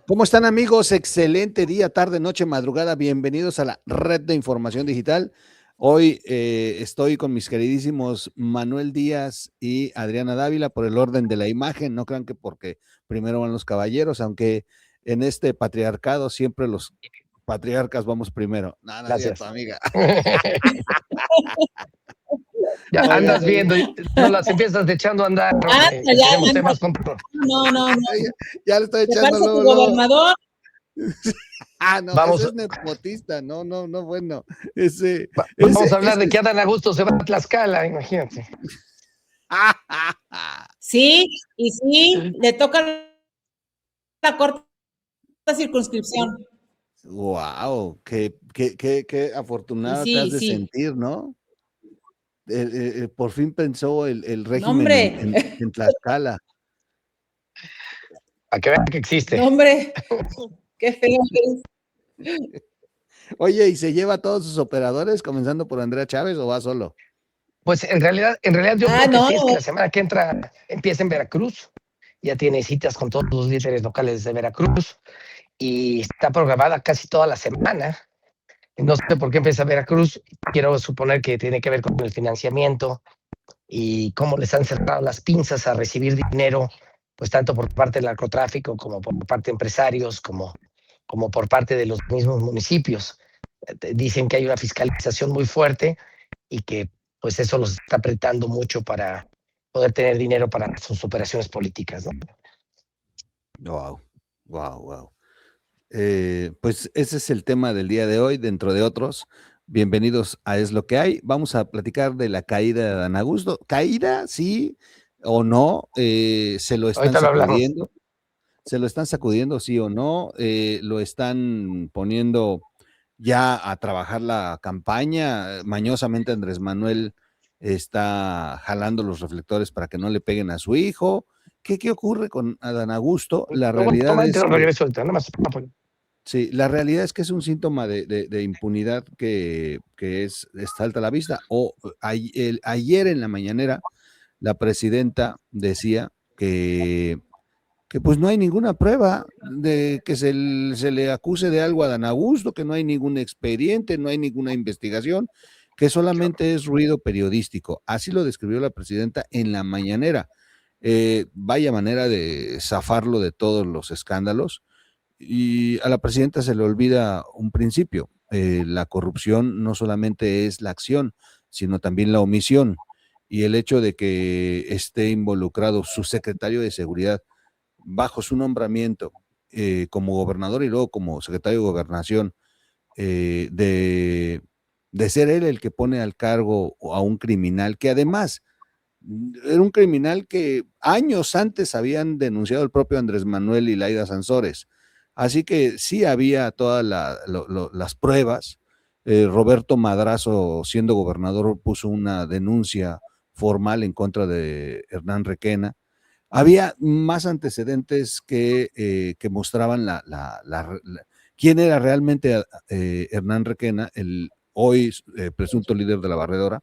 ¿Cómo están, amigos? Excelente día, tarde, noche, madrugada. Bienvenidos a la red de información digital. Hoy estoy con mis queridísimos Manuel Díaz y Adriana Dávila por el orden de la imagen. No crean que porque primero van los caballeros, aunque en este patriarcado siempre los patriarcas vamos primero. No, no es cierto, Gracias. amiga. Ya Oigan, andas viendo, no las empiezas echando a andar. Tenemos temas con... No. ya le estoy ¿Te echando parece tu luego. gobernador? No, Vamos, ese es nepotista, no, bueno, vamos a hablar de que Adán Augusto se va a Tlaxcala, imagínate. Sí, y sí, le toca la corta circunscripción. Wow, qué afortunado Sí, te has de sí. sentir, ¿no? Por fin pensó el régimen hombre. en Tlaxcala. Para que vean que existe. No, hombre, qué feo que es. Oye, ¿y se lleva a todos sus operadores, comenzando por Andrea Chávez, o va solo? Pues en realidad yo creo que no. sí, es que la semana que entra empieza en Veracruz. Ya tiene citas con todos los líderes locales de Veracruz y está programada casi toda la semana. No sé por qué empieza Veracruz. Quiero suponer que tiene que ver con el financiamiento y cómo les han cerrado las pinzas a recibir dinero, pues tanto por parte del narcotráfico como por parte de empresarios, como por parte de los mismos municipios. Dicen que hay una fiscalización muy fuerte y que pues eso los está apretando mucho para poder tener dinero para sus operaciones políticas, ¿no? Wow. Pues ese es el tema del día de hoy, dentro de otros. Bienvenidos a Es lo que hay. Vamos a platicar de la caída de Adán Augusto. ¿Caída, sí o no? Se lo están sacudiendo. Se lo están sacudiendo, sí o no. Lo están poniendo ya a trabajar la campaña. Mañosamente Andrés Manuel está jalando los reflectores para que no le peguen a su hijo. ¿Qué ocurre con Adán Augusto? La realidad es que... Sí, la realidad es que es un síntoma de impunidad que está alta a la vista. Ayer en la mañanera, la presidenta decía que pues no hay ninguna prueba de que se le acuse de algo a Adán Augusto, que no hay ningún expediente, no hay ninguna investigación, que solamente es ruido periodístico. Así lo describió la presidenta en la mañanera. Vaya manera de zafarlo de todos los escándalos. Y a la presidenta se le olvida un principio. La corrupción no solamente es la acción, sino también la omisión. Y el hecho de que esté involucrado su secretario de Seguridad bajo su nombramiento como gobernador y luego como secretario de Gobernación, de ser él el que pone al cargo a un criminal que además era un criminal que años antes habían denunciado el propio Andrés Manuel y Laida Sansores. Así que sí había todas las pruebas. Roberto Madrazo, siendo gobernador, puso una denuncia formal en contra de Hernán Requena. Había más antecedentes que mostraban quién era realmente Hernán Requena, el hoy presunto líder de la Barredora.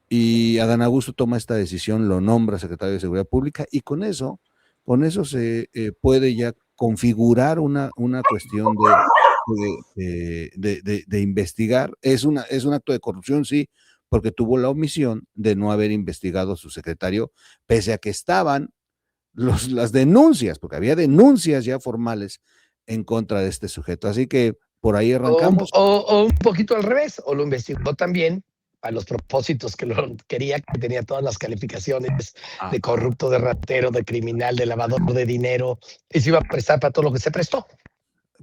Y Adán Augusto toma esta decisión, lo nombra secretario de Seguridad Pública, y con eso se puede ya configurar una cuestión de investigar. Es un acto de corrupción, sí, porque tuvo la omisión de no haber investigado a su secretario, pese a que estaban las denuncias, porque había denuncias ya formales en contra de este sujeto. Así que por ahí arrancamos. O un poquito al revés, o lo investigó también a los propósitos que lo quería, que tenía todas las calificaciones de corrupto, de ratero, de criminal, de lavador de dinero, y se iba a prestar para todo lo que se prestó.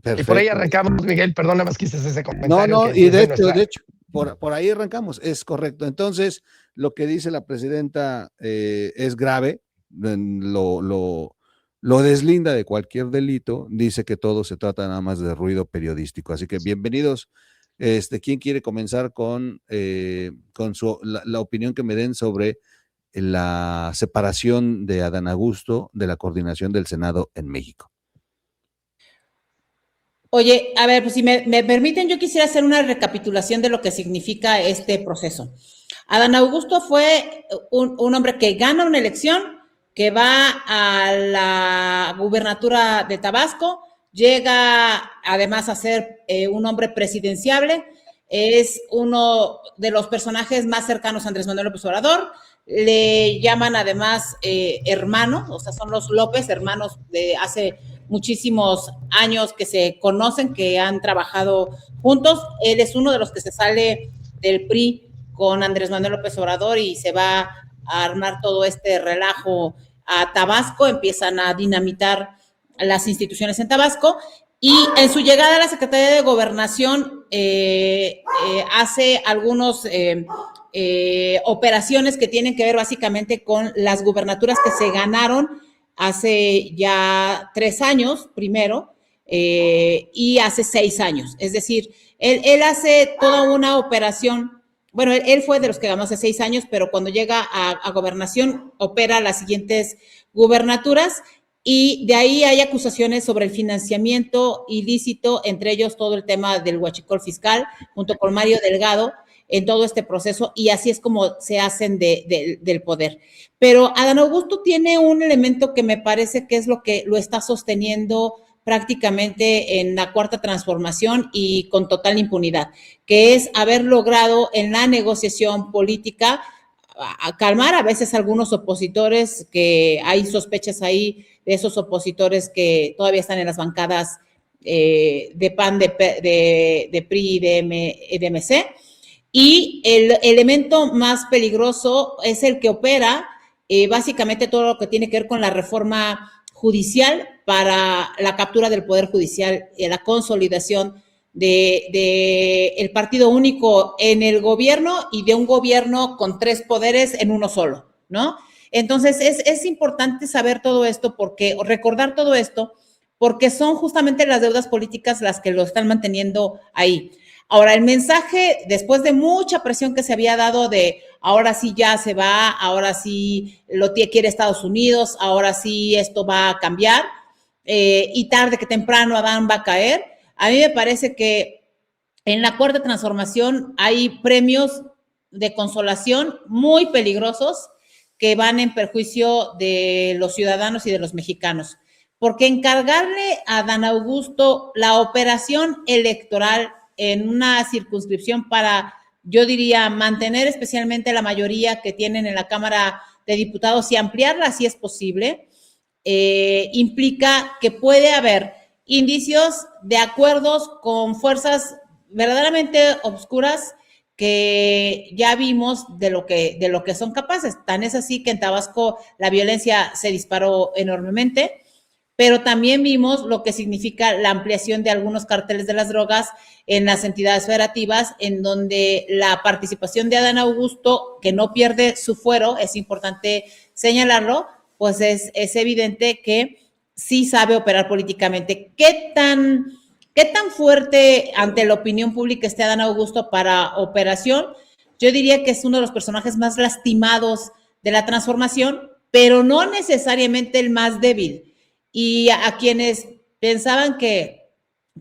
Perfecto. Y por ahí arrancamos, Miguel, perdona más que hice ese comentario. No, y de hecho, por ahí arrancamos, es correcto. Entonces, lo que dice la presidenta es grave, lo deslinda de cualquier delito, dice que todo se trata nada más de ruido periodístico. Así que bienvenidos. ¿Quién quiere comenzar con la opinión que me den sobre la separación de Adán Augusto de la coordinación del Senado en México? Oye, a ver, pues si me permiten, yo quisiera hacer una recapitulación de lo que significa este proceso. Adán Augusto fue un hombre que gana una elección, que va a la gubernatura de Tabasco, llega además a ser un hombre presidenciable, es uno de los personajes más cercanos a Andrés Manuel López Obrador, le llaman además hermano, o sea, son los López, hermanos de hace muchísimos años que se conocen, que han trabajado juntos. Él es uno de los que se sale del PRI con Andrés Manuel López Obrador y se va a armar todo este relajo a Tabasco, empiezan a dinamitar las instituciones en Tabasco y en su llegada a la Secretaría de Gobernación hace algunos operaciones que tienen que ver básicamente con las gubernaturas que se ganaron hace ya 3 años, primero, y hace 6 años. Es decir, él hace toda una operación. Bueno, él fue de los que ganó hace 6 años, pero cuando llega a gobernación opera las siguientes gubernaturas y de ahí hay acusaciones sobre el financiamiento ilícito, entre ellos todo el tema del huachicol fiscal, junto con Mario Delgado, en todo este proceso, y así es como se hacen del poder. Pero Adán Augusto tiene un elemento que me parece que es lo que lo está sosteniendo prácticamente en la cuarta transformación y con total impunidad, que es haber logrado en la negociación política a calmar a veces algunos opositores, que hay sospechas ahí de esos opositores que todavía están en las bancadas de PAN, de PRI y de MC. Y el elemento más peligroso es el que opera básicamente todo lo que tiene que ver con la reforma judicial para la captura del poder judicial y la consolidación de el partido único en el gobierno y de un gobierno con 3 poderes en uno solo, ¿no? Entonces es importante saber todo esto, porque recordar todo esto, porque son justamente las deudas políticas las que lo están manteniendo ahí. Ahora, el mensaje, después de mucha presión que se había dado de ahora sí ya se va, ahora sí lo quiere Estados Unidos, ahora sí esto va a cambiar, y tarde que temprano Adán va a caer, a mí me parece que en la cuarta transformación hay premios de consolación muy peligrosos que van en perjuicio de los ciudadanos y de los mexicanos. Porque encargarle a Adán Augusto la operación electoral en una circunscripción para, yo diría, mantener especialmente la mayoría que tienen en la Cámara de Diputados y ampliarla si es posible, implica que puede haber indicios de acuerdos con fuerzas verdaderamente obscuras que ya vimos de lo que son capaces. Tan es así que en Tabasco la violencia se disparó enormemente, pero también vimos lo que significa la ampliación de algunos carteles de las drogas en las entidades federativas, en donde la participación de Adán Augusto, que no pierde su fuero, es importante señalarlo, pues es evidente que sí sabe operar políticamente. ¿Qué tan fuerte ante la opinión pública está Adán Augusto para operación? Yo diría que es uno de los personajes más lastimados de la transformación, pero no necesariamente el más débil. Y a quienes pensaban que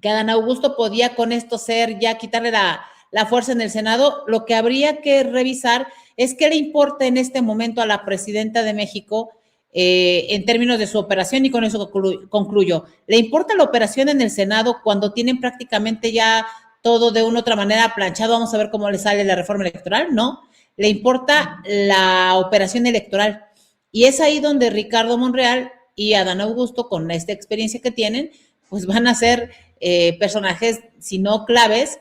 Adán Augusto podía con esto ser ya quitarle la fuerza en el Senado, lo que habría que revisar es qué le importa en este momento a la presidenta de México en términos de su operación, y con eso concluyo. ¿Le importa la operación en el Senado cuando tienen prácticamente ya todo de una u otra manera planchado? Vamos a ver cómo le sale la reforma electoral. No, le importa la operación electoral. Y es ahí donde Ricardo Monreal y Adán Augusto, con esta experiencia que tienen, pues van a ser personajes, si no claves.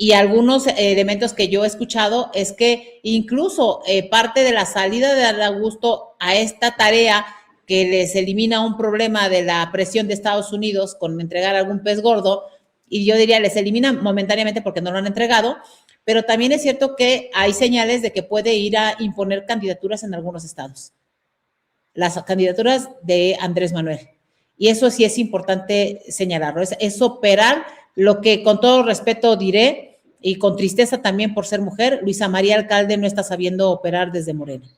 Y algunos elementos que yo he escuchado es que incluso parte de la salida de Adán Augusto a esta tarea que les elimina un problema de la presión de Estados Unidos con entregar algún pez gordo, y yo diría les elimina momentáneamente porque no lo han entregado, pero también es cierto que hay señales de que puede ir a imponer candidaturas en algunos estados, las candidaturas de Andrés Manuel. Y eso sí es importante señalarlo, es operar lo que, con todo respeto diré, y con tristeza también por ser mujer, Luisa María Alcalde no está sabiendo operar desde Morena.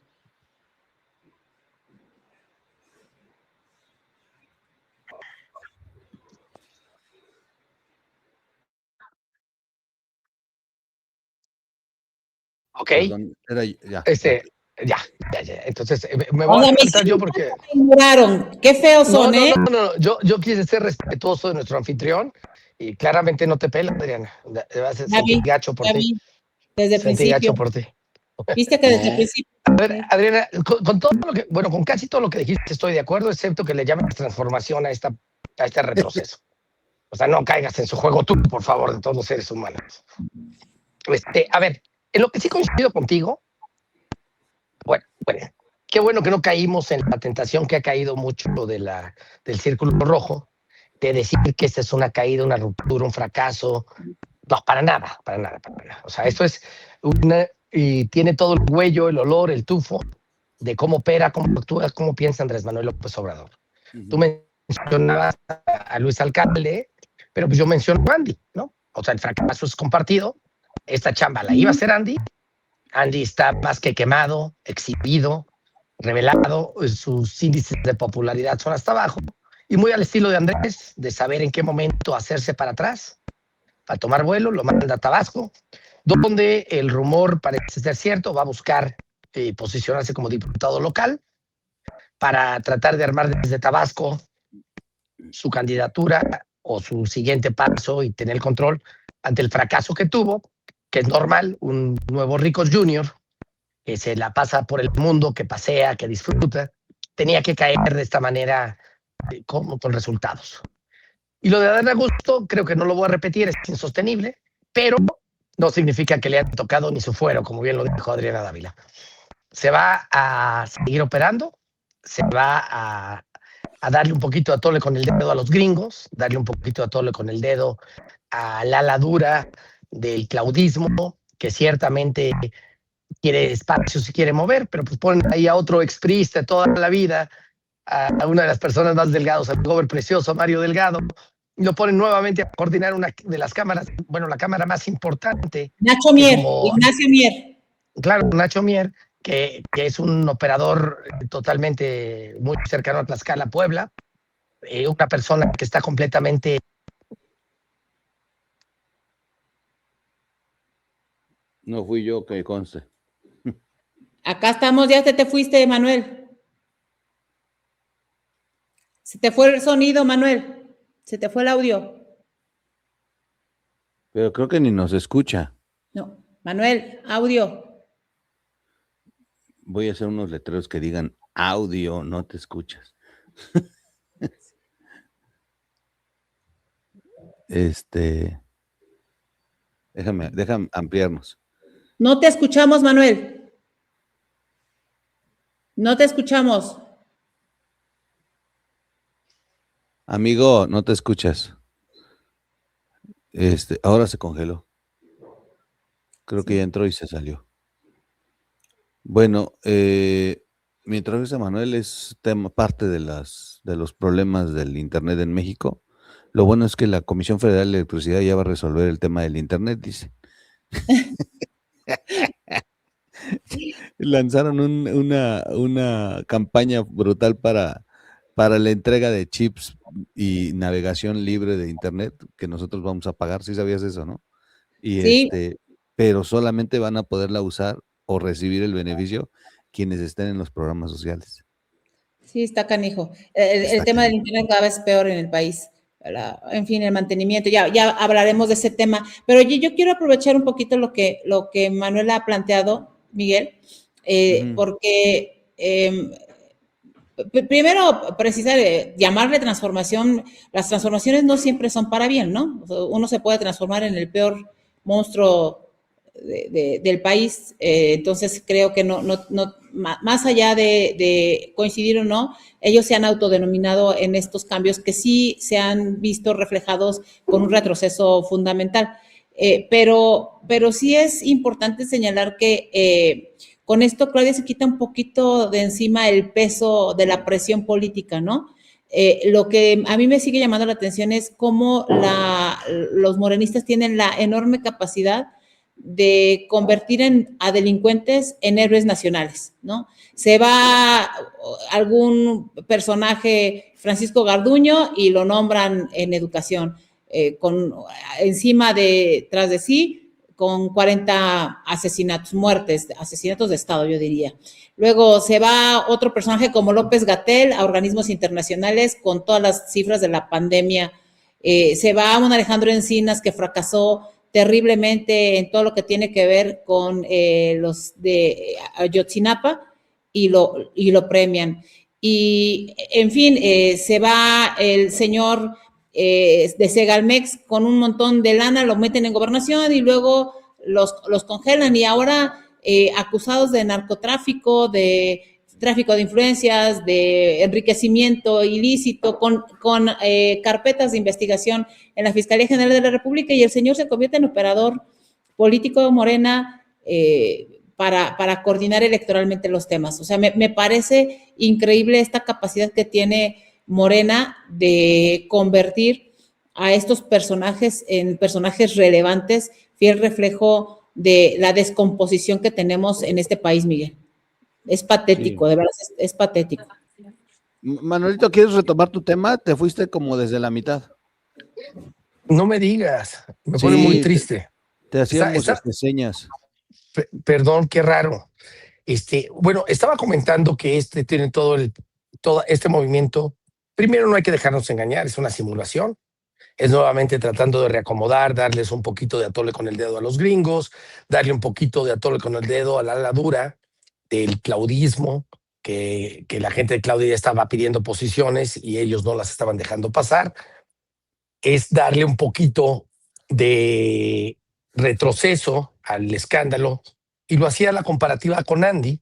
Ok. Perdón, era ya. Ya. Entonces, me voy a saltar yo porque... Ignoraron. Qué feos son, ¿eh? No. Yo quise ser respetuoso de nuestro anfitrión y claramente no te pela, Adriana. Sentí gacho por ti. Desde el principio. Gacho por ti. Viste que desde el principio. A ver, Adriana, con todo lo que, bueno, con casi todo lo que dijiste estoy de acuerdo, excepto que le llames transformación a este retroceso. O sea, no caigas en su juego tú, por favor, de todos los seres humanos. A ver, en lo que sí coincido contigo, bueno, qué bueno que no caímos en la tentación que ha caído mucho del círculo rojo, de decir que esta es una caída, una ruptura, un fracaso. No, para nada. O sea, esto es y tiene todo el huello, el olor, el tufo de cómo opera, cómo actúa, cómo piensa Andrés Manuel López Obrador. Tú mencionabas a Luis Alcalde, pero pues yo menciono a Andy, ¿no? O sea, el fracaso es compartido. Esta chamba la iba a hacer Andy. Andy está más que quemado, exhibido, revelado. Sus índices de popularidad son hasta abajo. Y muy al estilo de Andrés, de saber en qué momento hacerse para atrás, para tomar vuelo, lo manda a Tabasco, donde el rumor parece ser cierto, va a buscar posicionarse como diputado local para tratar de armar desde Tabasco su candidatura o su siguiente paso y tener el control ante el fracaso que tuvo, que es normal, un nuevo Ricos Jr., que se la pasa por el mundo, que pasea, que disfruta, tenía que caer de esta manera con resultados. Y lo de Adán Augusto, creo que no lo voy a repetir, es insostenible, pero no significa que le haya tocado ni su fuero, como bien lo dijo Adriana Dávila. Se va a seguir operando, se va a darle un poquito de atole con el dedo a los gringos, darle un poquito de atole con el dedo a la ala dura del claudismo, que ciertamente quiere espacio, se quiere mover, pero pues ponen ahí a otro expriista toda la vida, a una de las personas más delgadas, al gober precioso, Mario Delgado, y lo ponen nuevamente a coordinar una de las cámaras, bueno, la cámara más importante. Ignacio Mier. Claro, Nacho Mier, que es un operador totalmente muy cercano a Tlaxcala, Puebla, una persona que está completamente... No fui yo, que conste. Acá estamos, ya te fuiste, Manuel. Se te fue el sonido, Manuel. Se te fue el audio. Pero creo que ni nos escucha. No, Manuel, audio. Voy a hacer unos letreros que digan audio, no te escuchas. Déjame ampliarnos. No te escuchamos, Manuel. No te escuchamos. Amigo, no te escuchas. Ahora se congeló. Creo que ya entró y se salió. Bueno, mientras dice Manuel, es parte de los problemas del Internet en México. Lo bueno es que la Comisión Federal de Electricidad ya va a resolver el tema del Internet, dice. Lanzaron una campaña brutal para la entrega de chips y navegación libre de Internet, que nosotros vamos a pagar. ¿Sí sabías eso, no? Y sí. Pero solamente van a poderla usar o recibir el beneficio quienes estén en los programas sociales. Sí, está canijo. El tema del Internet cada vez es peor en el país. En fin, el mantenimiento, ya hablaremos de ese tema. Pero yo quiero aprovechar un poquito lo que Manuel ha planteado, Miguel, porque primero precisar, llamarle transformación, las transformaciones no siempre son para bien, ¿no? O sea, uno se puede transformar en el peor monstruo del país, entonces creo que no, más allá de coincidir o no, ellos se han autodenominado en estos cambios que sí se han visto reflejados con un retroceso fundamental, pero sí es importante señalar que con esto Claudia se quita un poquito de encima el peso de la presión política, ¿no? Lo que a mí me sigue llamando la atención es cómo los morenistas tienen la enorme capacidad de convertir a delincuentes en héroes nacionales, ¿no? Se va algún personaje, Francisco Garduño, y lo nombran en educación, encima tras de sí, con 40 asesinatos de Estado, yo diría. Luego se va otro personaje como López-Gatell a organismos internacionales con todas las cifras de la pandemia. Se va un Alejandro Encinas que fracasó terriblemente en todo lo que tiene que ver con los de Ayotzinapa y lo premian. Y, en fin, se va el señor de Segalmex con un montón de lana, lo meten en gobernación y luego los congelan y ahora acusados de narcotráfico, de tráfico de influencias, de enriquecimiento ilícito, con carpetas de investigación en la Fiscalía General de la República, y el señor se convierte en operador político de Morena para coordinar electoralmente los temas. O sea, me parece increíble esta capacidad que tiene Morena de convertir a estos personajes en personajes relevantes, fiel reflejo de la descomposición que tenemos en este país, Miguel. Es patético, sí. De verdad, es patético. Manuelito, ¿quieres retomar tu tema? Te fuiste como desde la mitad. No me digas, me pone muy triste. Te hacíamos señas. Perdón, qué raro. Bueno, estaba comentando que tiene todo este movimiento. Primero, no hay que dejarnos engañar, es una simulación. Es nuevamente tratando de reacomodar, darles un poquito de atole con el dedo a los gringos, darle un poquito de atole con el dedo a la ala dura del claudismo, que la gente de Claudia ya estaba pidiendo posiciones y ellos no las estaban dejando pasar. Es darle un poquito de retroceso al escándalo, y lo hacía la comparativa con Andy,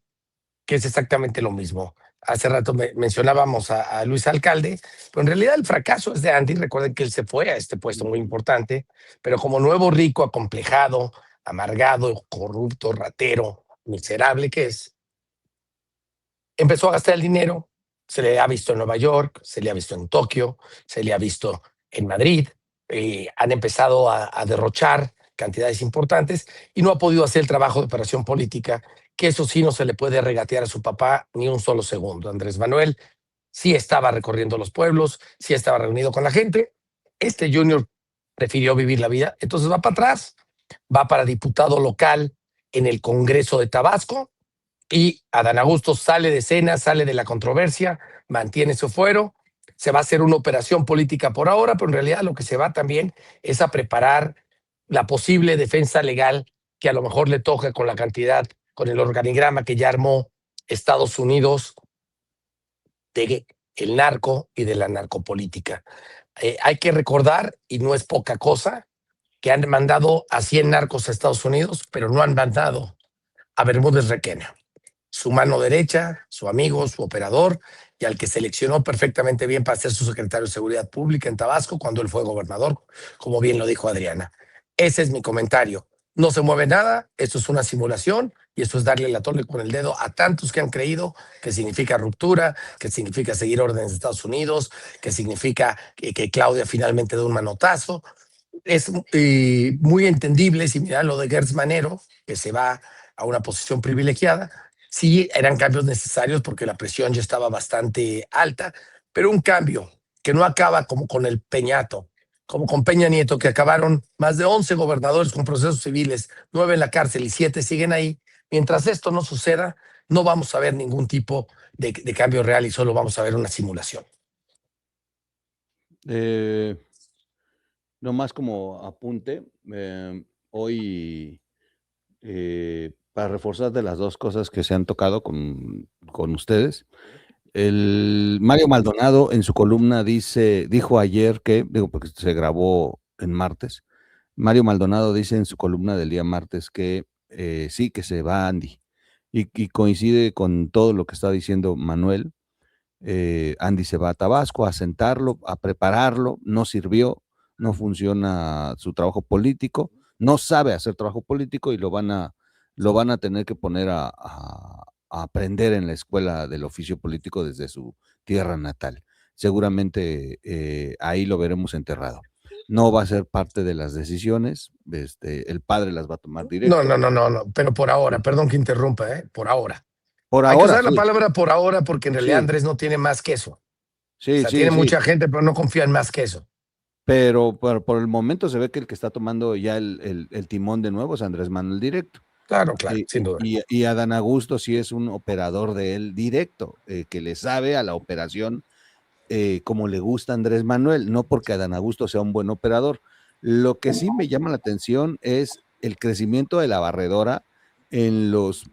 que es exactamente lo mismo. Hace rato mencionábamos a Luis Alcalde, pero en realidad el fracaso es de Andy. Recuerden que él se fue a este puesto muy importante, pero como nuevo rico, acomplejado, amargado, corrupto, ratero, miserable que es, empezó a gastar el dinero. Se le ha visto en Nueva York, se le ha visto en Tokio, se le ha visto en Madrid. Han empezado a derrochar cantidades importantes y no ha podido hacer el trabajo de operación política, que eso sí no se le puede regatear a su papá ni un solo segundo. Andrés Manuel sí estaba recorriendo los pueblos, sí estaba reunido con la gente. Junior prefirió vivir la vida, entonces va para atrás, va para diputado local en el Congreso de Tabasco, y Adán Augusto sale de escena, sale de la controversia, mantiene su fuero. Se va a hacer una operación política por ahora, pero en realidad lo que se va también es a preparar la posible defensa legal que a lo mejor le toca con la cantidad, con el organigrama que ya armó Estados Unidos de el narco y de la narcopolítica. Hay que recordar, y no es poca cosa, que han mandado a 100 narcos a Estados Unidos, pero no han mandado a Bermúdez Requena, su mano derecha, su amigo, su operador, y al que seleccionó perfectamente bien para ser su secretario de Seguridad Pública en Tabasco cuando él fue gobernador, como bien lo dijo Adriana. Ese es mi comentario. No se mueve nada, esto es una simulación, y esto es darle la torre con el dedo a tantos que han creído que significa ruptura, que significa seguir órdenes de Estados Unidos, que significa que Claudia finalmente dé un manotazo. Es muy entendible, similar a lo de Gertz Manero, que se va a una posición privilegiada. Sí, eran cambios necesarios porque la presión ya estaba bastante alta, pero un cambio que no acaba como con el Peñato, como con Peña Nieto, que acabaron más de 11 gobernadores con procesos civiles, 9 en la cárcel y 7 siguen ahí. Mientras esto no suceda, no vamos a ver ningún tipo de cambio real y solo vamos a ver una simulación. Nomás como apunte, hoy, para reforzar de las dos cosas que se han tocado con ustedes, el Mario Maldonado en su columna dijo ayer porque se grabó en martes, Mario Maldonado dice en su columna del día martes que sí, que se va Andy, y coincide con todo lo que está diciendo Manuel. Andy se va a Tabasco a sentarlo, a prepararlo, no sirvió, no funciona su trabajo político, no sabe hacer trabajo político, y lo van a tener que poner a aprender en la escuela del oficio político desde su tierra natal. Seguramente ahí lo veremos enterrado. No va a ser parte de las decisiones, el padre las va a tomar directo. No, pero por ahora, perdón que interrumpa, por ahora. Por Hay ahora, que usar la palabra por ahora, porque en realidad Andrés no tiene más que eso. Tiene mucha gente, pero no confía en más que eso. pero por el momento se ve que el que está tomando ya el timón de nuevo es Andrés Manuel directo. Claro, sin duda. Y Adán Augusto sí es un operador de él directo, que le sabe a la operación como le gusta a Andrés Manuel, no porque Adán Augusto sea un buen operador. Lo que sí me llama la atención es el crecimiento de la barredora en los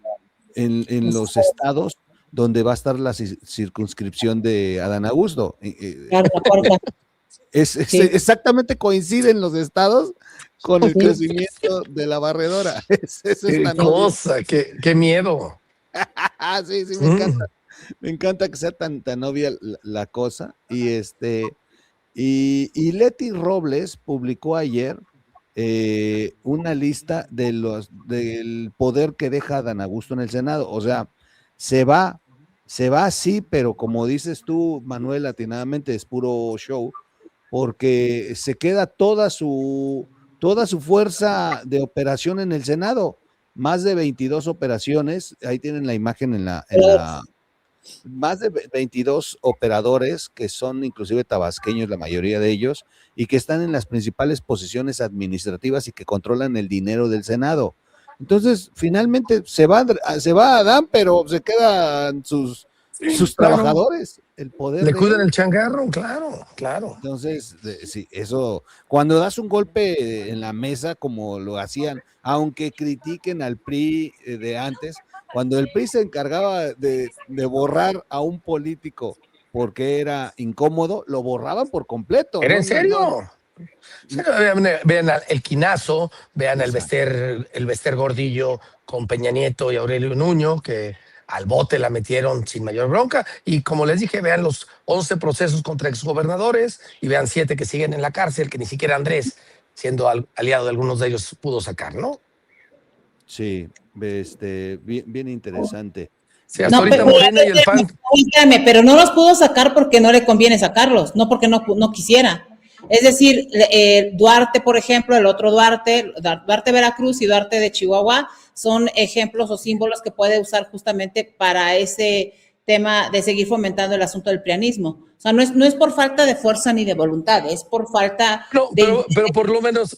estados donde va a estar la circunscripción de Adán Augusto. Sí. Exactamente coinciden los estados con el crecimiento de la barredora. Qué cosa, qué miedo. Sí, me encanta que sea tan obvia la cosa. Y Leti Robles publicó ayer una lista del poder que deja Adán Augusto en el Senado. O sea, se va sí, pero como dices tú, Manuel, atinadamente es puro show, porque se queda toda su fuerza de operación en el Senado. Más de 22 operaciones, ahí tienen la imagen en la más de 22 operadores que son inclusive tabasqueños, la mayoría de ellos, y que están en las principales posiciones administrativas y que controlan el dinero del Senado. Entonces, finalmente se va Adán, pero se quedan sus trabajadores, el poder. Le cuidan el changarro, claro. Entonces, sí, eso, cuando das un golpe en la mesa, como lo hacían, aunque critiquen al PRI de antes, cuando el PRI se encargaba de borrar a un político porque era incómodo, lo borraban por completo. ¿Era en serio? Sí, vean el Quinazo, vean el Bester Gordillo con Peña Nieto y Aurelio Nuño, que al bote la metieron sin mayor bronca. Y como les dije, vean los 11 procesos contra exgobernadores y vean 7 que siguen en la cárcel, que ni siquiera Andrés, siendo aliado de algunos de ellos, pudo sacar, ¿no? Sí, bien interesante. Sí, hasta ahorita Morena y el PAN. Pero no los pudo sacar porque no le conviene sacarlos, no porque no quisiera. Es decir, Duarte, por ejemplo, el otro Duarte Veracruz y Duarte de Chihuahua, son ejemplos o símbolos que puede usar justamente para ese tema de seguir fomentando el asunto del prianismo. O sea, no es por falta de fuerza ni de voluntad, es por falta pero por lo menos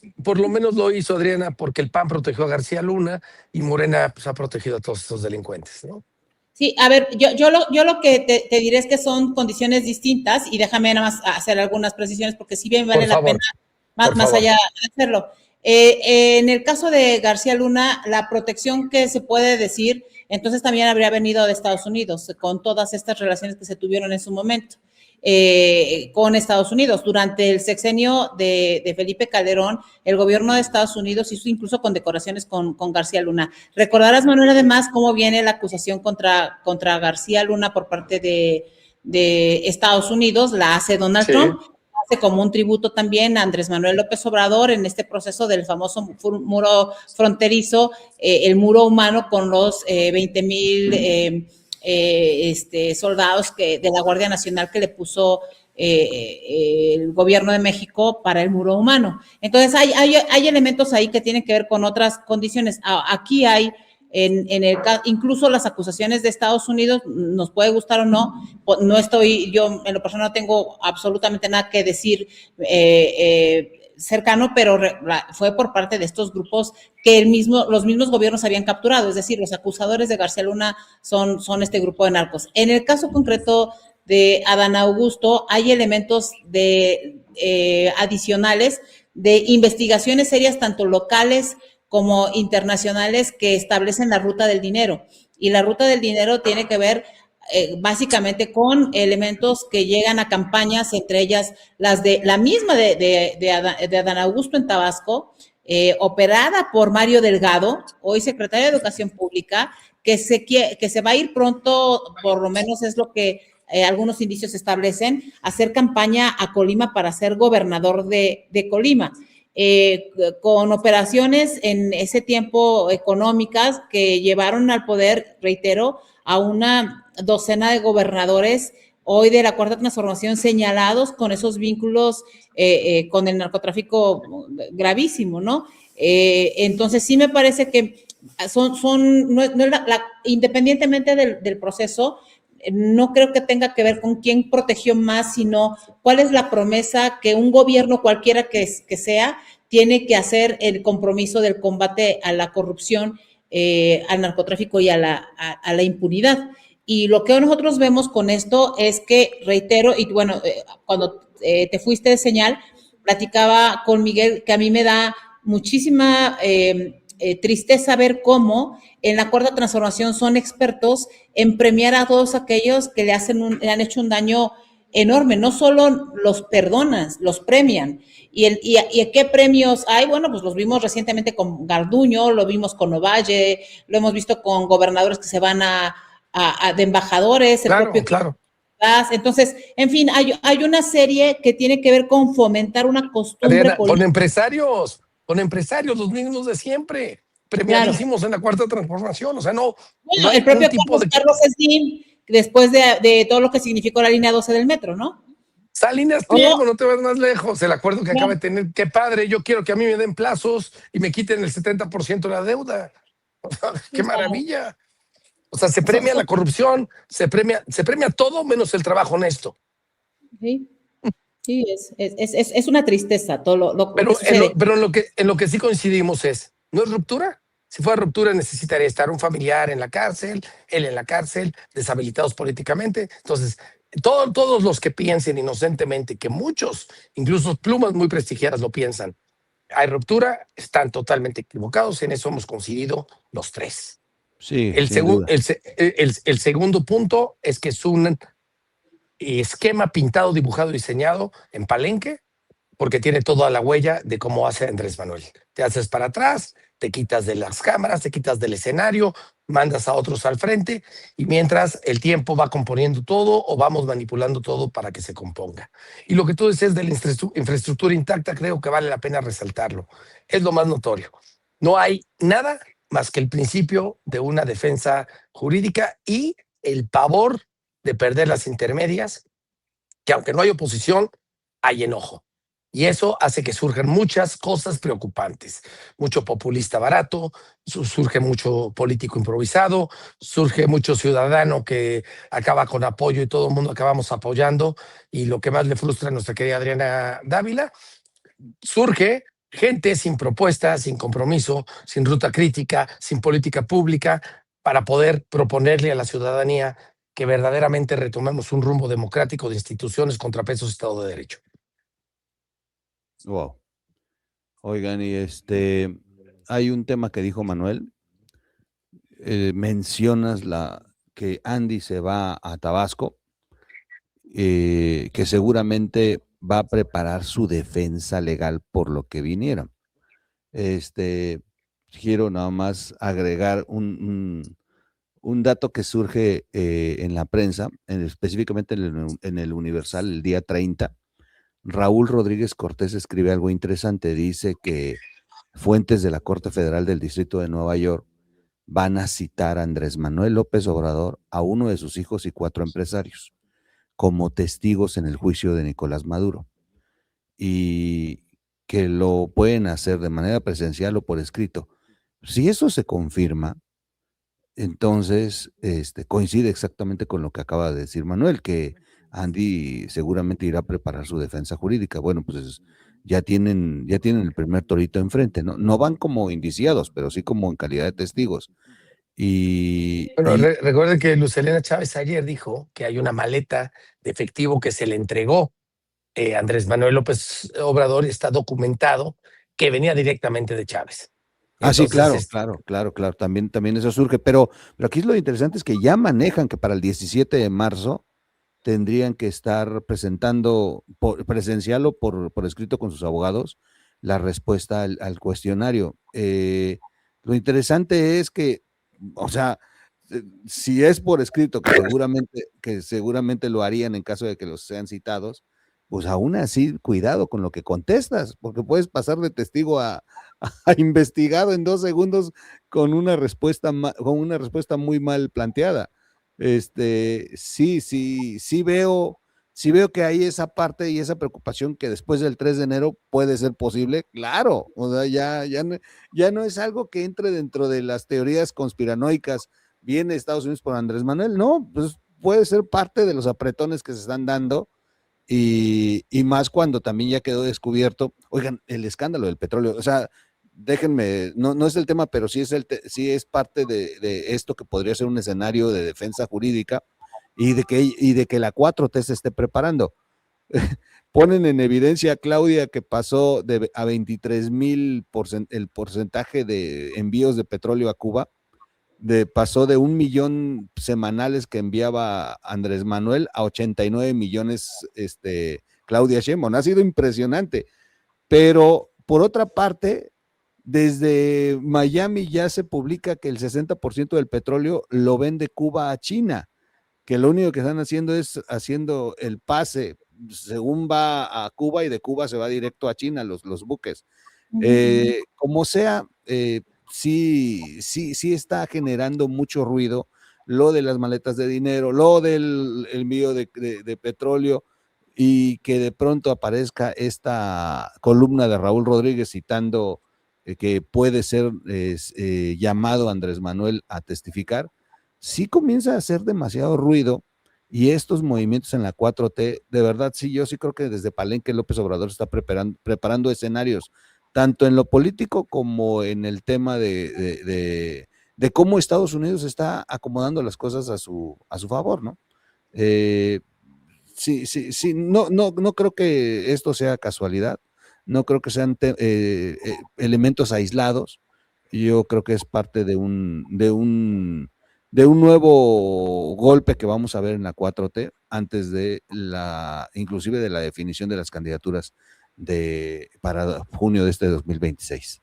lo hizo, Adriana, porque el PAN protegió a García Luna y Morena pues, ha protegido a todos estos delincuentes, ¿no? Sí, a ver, yo lo que te diré es que son condiciones distintas y déjame nada más hacer algunas precisiones porque si bien vale la pena más allá de hacerlo. En el caso de García Luna, la protección que se puede decir, entonces también habría venido de Estados Unidos con todas estas relaciones que se tuvieron en su momento con Estados Unidos. Durante el sexenio de Felipe Calderón, el gobierno de Estados Unidos hizo incluso condecoraciones con García Luna. Recordarás, Manuel, además, cómo viene la acusación contra García Luna por parte de Estados Unidos, la hace Donald Trump, hace como un tributo también a Andrés Manuel López Obrador en este proceso del famoso muro fronterizo, el muro humano con los 20,000 soldados de la Guardia Nacional que le puso el gobierno de México para el muro humano. Entonces hay elementos ahí que tienen que ver con otras condiciones. Aquí hay incluso las acusaciones de Estados Unidos, nos puede gustar o no, yo en lo personal no tengo absolutamente nada que decir cercano, pero fue por parte de estos grupos que los mismos gobiernos habían capturado, es decir, los acusadores de García Luna son este grupo de narcos. En el caso concreto de Adán Augusto, hay elementos adicionales de investigaciones serias, tanto locales como internacionales, que establecen la ruta del dinero. Y la ruta del dinero tiene que ver básicamente con elementos que llegan a campañas, entre ellas la misma de Adán Augusto en Tabasco, operada por Mario Delgado, hoy secretario de Educación Pública, que se va a ir pronto, por lo menos es lo que algunos indicios establecen, hacer campaña a Colima para ser gobernador de Colima. Con operaciones en ese tiempo económicas que llevaron al poder, reitero, a una docena de gobernadores hoy de la Cuarta Transformación señalados con esos vínculos con el narcotráfico gravísimo, ¿no? Entonces sí me parece que independientemente del proceso, no creo que tenga que ver con quién protegió más, sino cuál es la promesa que un gobierno cualquiera que sea tiene que hacer el compromiso del combate a la corrupción, al narcotráfico y a la impunidad. Y lo que nosotros vemos con esto es que, reitero, y bueno, cuando te fuiste de señal, platicaba con Miguel que a mí me da muchísima tristeza ver cómo en la Cuarta Transformación son expertos en premiar a todos aquellos que le han hecho un daño enorme. No solo los perdonan, los premian. ¿Y qué premios hay? Bueno, pues los vimos recientemente con Garduño, lo vimos con Ovalle, lo hemos visto con gobernadores que se van de embajadores, el Claro, propio... claro. Entonces, en fin, hay una serie que tiene que ver con fomentar una costumbre Adriana, política. con empresarios, los mismos de siempre, Claro. premiadísimos en la Cuarta Transformación. O sea, no Bueno, hay el propio un tipo de... Carlos Slim, después de todo lo que significó la línea 12 del metro, ¿no? Salinas Oh, Pliego, no te vas más lejos. El acuerdo que acaba claro, de tener, qué padre, yo quiero que a mí me den plazos y me quiten el 70% de la deuda. Qué claro. maravilla. O sea, se premia la corrupción, se premia todo menos el trabajo honesto. Sí, sí, es una tristeza todo lo que Pero sucede. en lo que sí coincidimos es, ¿no es ruptura? Si fuera ruptura necesitaría estar un familiar en la cárcel, él en la cárcel, deshabilitados políticamente. Entonces, todos los que piensen inocentemente, que muchos, incluso plumas muy prestigiadas lo piensan, hay ruptura, están totalmente equivocados. En eso hemos coincidido los tres. Sí, El, sin duda. el segundo punto es que es un esquema pintado, dibujado, diseñado en Palenque, porque tiene toda la huella de cómo hace Andrés Manuel. Te haces para atrás, te quitas de las cámaras, te quitas del escenario, mandas a otros al frente y mientras el tiempo va componiendo todo o vamos manipulando todo para que se componga. Y lo que tú dices de la infraestructura intacta, creo que vale la pena resaltarlo. Es lo más notorio. No hay nada más que el principio de una defensa jurídica y el pavor de perder las intermedias, que aunque no hay oposición, hay enojo. Y eso hace que surjan muchas cosas preocupantes. Mucho populista barato, surge mucho político improvisado, surge mucho ciudadano que acaba con apoyo y todo el mundo acabamos apoyando. Y lo que más le frustra a nuestra querida Adriana Dávila, surge gente sin propuestas, sin compromiso, sin ruta crítica, sin política pública, para poder proponerle a la ciudadanía que verdaderamente retomemos un rumbo democrático de instituciones, contrapesos, Estado de Derecho. Wow. Oigan, y hay un tema que dijo Manuel, mencionas que Andy se va a Tabasco, que seguramente va a preparar su defensa legal por lo que vinieron. Quiero nada más agregar un dato que surge en la prensa, específicamente en el Universal, el día 30. Raúl Rodríguez Cortés escribe algo interesante, dice que fuentes de la Corte Federal del Distrito de Nueva York van a citar a Andrés Manuel López Obrador, a uno de sus hijos y 4 empresarios, como testigos en el juicio de Nicolás Maduro, y que lo pueden hacer de manera presencial o por escrito. Si eso se confirma, entonces coincide exactamente con lo que acaba de decir Manuel, que Andy seguramente irá a preparar su defensa jurídica. Bueno, pues ya tienen el primer torito enfrente, ¿no? No van como indiciados, pero sí como en calidad de testigos. Bueno, recuerden que Luz Helena Chávez ayer dijo que hay una maleta de efectivo que se le entregó Andrés Manuel López Obrador, y está documentado que venía directamente de Chávez. Sí, claro, claro. También eso surge, pero aquí lo interesante es que ya manejan que para el 17 de marzo tendrían que estar presentando presencial o por escrito con sus abogados la respuesta al cuestionario. Lo interesante es que, o sea, si es por escrito, que seguramente lo harían en caso de que los sean citados, pues aún así, cuidado con lo que contestas, porque puedes pasar de testigo a investigado en 2 segundos con una respuesta muy mal planteada. Sí veo que hay esa parte y esa preocupación que después del 3 de enero puede ser posible, claro, o sea, ya no es algo que entre dentro de las teorías conspiranoicas, viene Estados Unidos por Andrés Manuel, no, pues puede ser parte de los apretones que se están dando y más cuando también ya quedó descubierto, oigan, el escándalo del petróleo, o sea, déjenme, no es el tema, pero sí es parte de esto que podría ser un escenario de defensa jurídica y de que la 4T se esté preparando. Ponen en evidencia, Claudia, que pasó a 23,000 el porcentaje de envíos de petróleo a Cuba, pasó de 1 millón semanales que enviaba Andrés Manuel a 89 millones Claudia Sheinbaum. Ha sido impresionante, pero por otra parte, desde Miami ya se publica que el 60% del petróleo lo vende Cuba a China, que lo único que están haciendo es haciendo el pase, según va a Cuba y de Cuba se va directo a China los buques. Como sea, sí está generando mucho ruido lo de las maletas de dinero, lo del envío de petróleo, y que de pronto aparezca esta columna de Raúl Rodríguez citando que puede ser llamado Andrés Manuel a testificar, sí comienza a hacer demasiado ruido, y estos movimientos en la 4T, de verdad, sí, yo sí creo que desde Palenque López Obrador está preparando escenarios, tanto en lo político como en el tema de cómo Estados Unidos está acomodando las cosas a su favor, ¿no? Sí, no creo que esto sea casualidad, no creo que sean elementos aislados, yo creo que es parte de un nuevo golpe que vamos a ver en la 4T antes de inclusive de la definición de las candidaturas para junio de este 2026.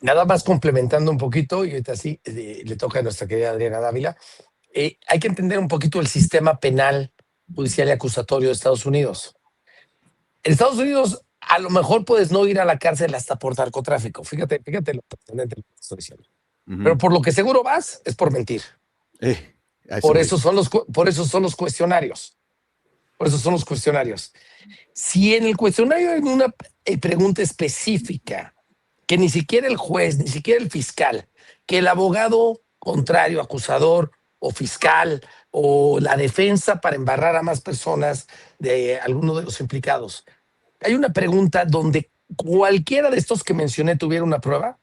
Nada más complementando un poquito, y ahorita sí le toca a nuestra querida Adriana Dávila, hay que entender un poquito el sistema penal, judicial y acusatorio de Estados Unidos. En Estados Unidos, a lo mejor puedes no ir a la cárcel hasta por narcotráfico. Fíjate lo trascendente que estoy diciendo. Pero por lo que seguro vas es por mentir. Por eso son los cuestionarios. Si en el cuestionario hay una pregunta específica que ni siquiera el juez, ni siquiera el fiscal, que el abogado contrario, acusador o fiscal o la defensa para embarrar a más personas de alguno de los implicados, hay una pregunta donde cualquiera de estos que mencioné tuviera una prueba,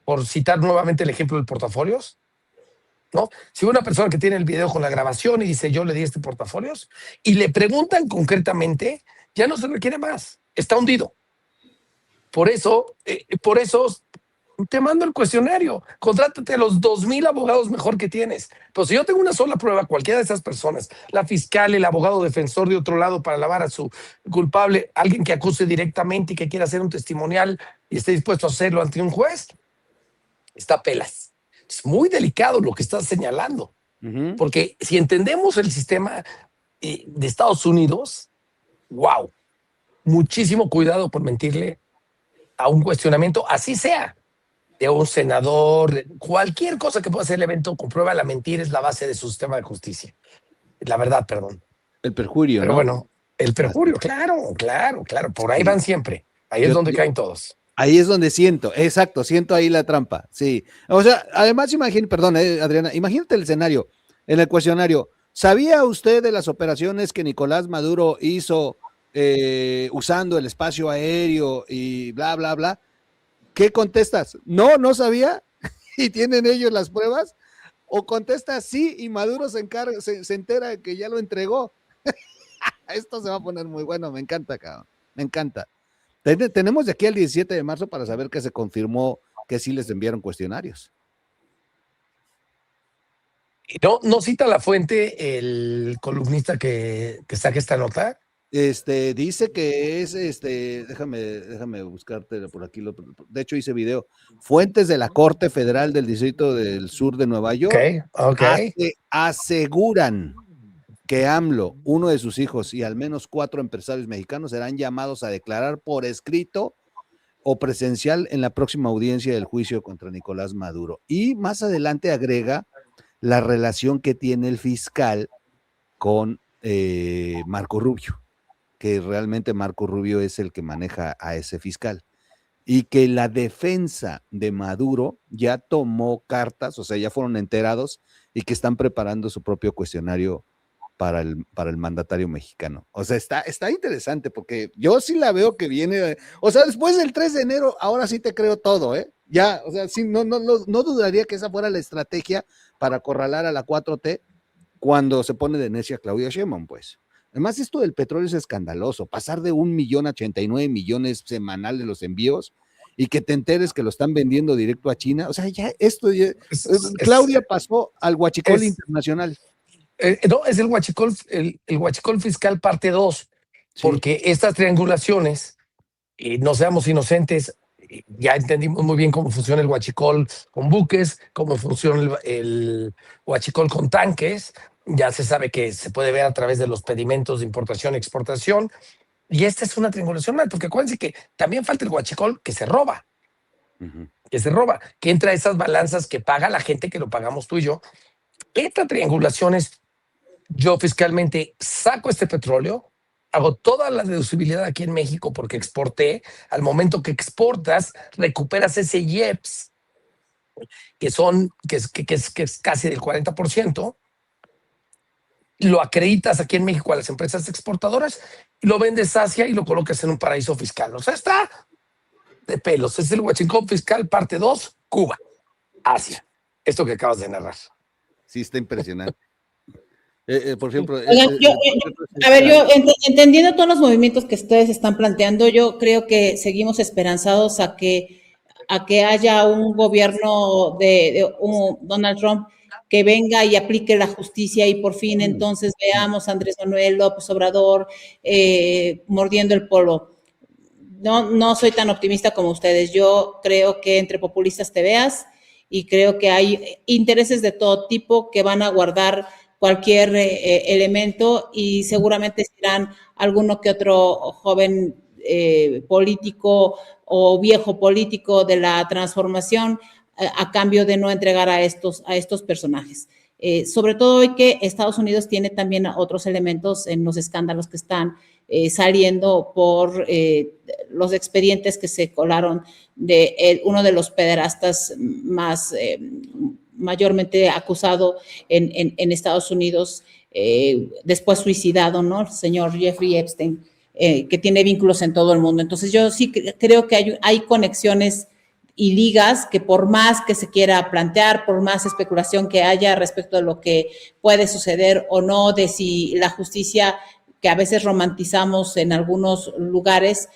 por citar nuevamente el ejemplo del portafolios, ¿no? Si una persona que tiene el video con la grabación y dice yo le di este portafolios y le preguntan concretamente, ya no se requiere más, está hundido. Por eso te mando el cuestionario, contrátate a los 2,000 abogados mejor que tienes. Pero si yo tengo una sola prueba, cualquiera de esas personas, la fiscal, el abogado defensor de otro lado para lavar a su culpable, alguien que acuse directamente y que quiera hacer un testimonial y esté dispuesto a hacerlo ante un juez, está pelas. Es muy delicado lo que estás señalando, porque si entendemos el sistema de Estados Unidos, wow, muchísimo cuidado por mentirle a un cuestionamiento, así sea, de un senador, cualquier cosa que pueda hacer el evento, comprueba la mentira, es la base de su sistema de justicia. La verdad, perdón. El perjurio, pero ¿no? Bueno, el perjurio, claro, por ahí van siempre. Ahí es donde caen todos. Ahí es donde siento ahí la trampa, sí. O sea, además perdón, Adriana, imagínate el escenario, en el cuestionario, ¿sabía usted de las operaciones que Nicolás Maduro hizo usando el espacio aéreo y bla, bla, bla? ¿Qué contestas? No sabía, y tienen ellos las pruebas, o contestas sí y Maduro se entera de que ya lo entregó. Esto se va a poner muy bueno, me encanta, cabrón, me encanta. Tenemos de aquí al 17 de marzo para saber que se confirmó que sí les enviaron cuestionarios. ¿No cita la fuente el columnista que saque esta nota? Dice que es, déjame buscarte por aquí, de hecho hice video, fuentes de la Corte Federal del Distrito del Sur de Nueva York, aseguran que AMLO, uno de sus hijos y al menos 4 empresarios mexicanos serán llamados a declarar por escrito o presencial en la próxima audiencia del juicio contra Nicolás Maduro. Y más adelante agrega la relación que tiene el fiscal con Marco Rubio, que realmente Marco Rubio es el que maneja a ese fiscal, y que la defensa de Maduro ya tomó cartas, o sea, ya fueron enterados y que están preparando su propio cuestionario para el mandatario mexicano. O sea, está interesante porque yo sí la veo que viene, o sea, después del 3 de enero, ahora sí te creo todo, ¿eh? Ya, o sea, sí, no dudaría que esa fuera la estrategia para acorralar a la 4T cuando se pone de necia Claudia Sheinbaum, pues. Además, esto del petróleo es escandaloso, pasar de 1.000.000 a 89 millones semanales los envíos y que te enteres que lo están vendiendo directo a China, o sea, ya esto, Claudia pasó al huachicol internacional. No, es el huachicol, el huachicol fiscal parte 2, porque sí, estas triangulaciones, no seamos inocentes, ya entendimos muy bien cómo funciona el huachicol con buques, cómo funciona el huachicol con tanques, ya se sabe que se puede ver a través de los pedimentos de importación y exportación, y esta es una triangulación mal, porque acuérdense que también falta el huachicol que se roba, que entra a esas balanzas que paga la gente, que lo pagamos tú y yo. Esta triangulación es: yo fiscalmente saco este petróleo, hago toda la deducibilidad aquí en México porque exporté. Al momento que exportas, recuperas ese IEPS, que es casi del 40%, lo acreditas aquí en México a las empresas exportadoras, lo vendes a Asia y lo colocas en un paraíso fiscal. O sea, está de pelos. Es el huachicol fiscal parte 2, Cuba, Asia. Esto que acabas de narrar. Sí, está impresionante. Por ejemplo, entendiendo todos los movimientos que ustedes están planteando, yo creo que seguimos esperanzados a que haya un gobierno de Donald Trump que venga y aplique la justicia y por fin entonces veamos a Andrés Manuel López Obrador mordiendo el polvo. No soy tan optimista como ustedes. Yo creo que entre populistas te veas y creo que hay intereses de todo tipo que van a guardar cualquier elemento y seguramente serán alguno que otro joven político o viejo político de la transformación a cambio de no entregar a estos personajes. Sobre todo hoy que Estados Unidos tiene también otros elementos en los escándalos que están saliendo por los expedientes que se colaron de uno de los pederastas más mayormente acusado en Estados Unidos, después suicidado, ¿no? El señor Jeffrey Epstein, que tiene vínculos en todo el mundo. Entonces yo sí creo que hay conexiones y ligas que por más que se quiera plantear, por más especulación que haya respecto de lo que puede suceder o no, de si la justicia que a veces romantizamos en algunos lugares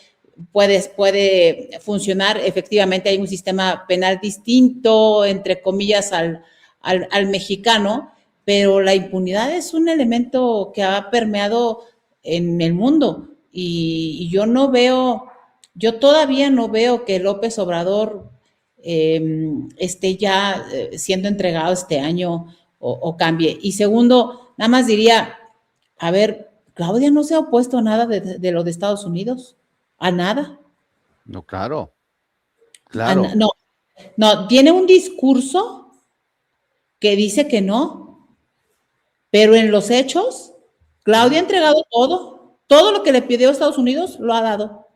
puede funcionar. Efectivamente hay un sistema penal distinto, entre comillas, al mexicano, pero la impunidad es un elemento que ha permeado en el mundo y yo todavía no veo que López Obrador esté ya siendo entregado este año o cambie. Y segundo, nada más diría, a ver, Claudia no se ha opuesto a nada de lo de Estados Unidos, a nada. No, claro. No, tiene un discurso que dice que no, pero en los hechos, Claudia ha entregado todo lo que le pidió a Estados Unidos lo ha dado.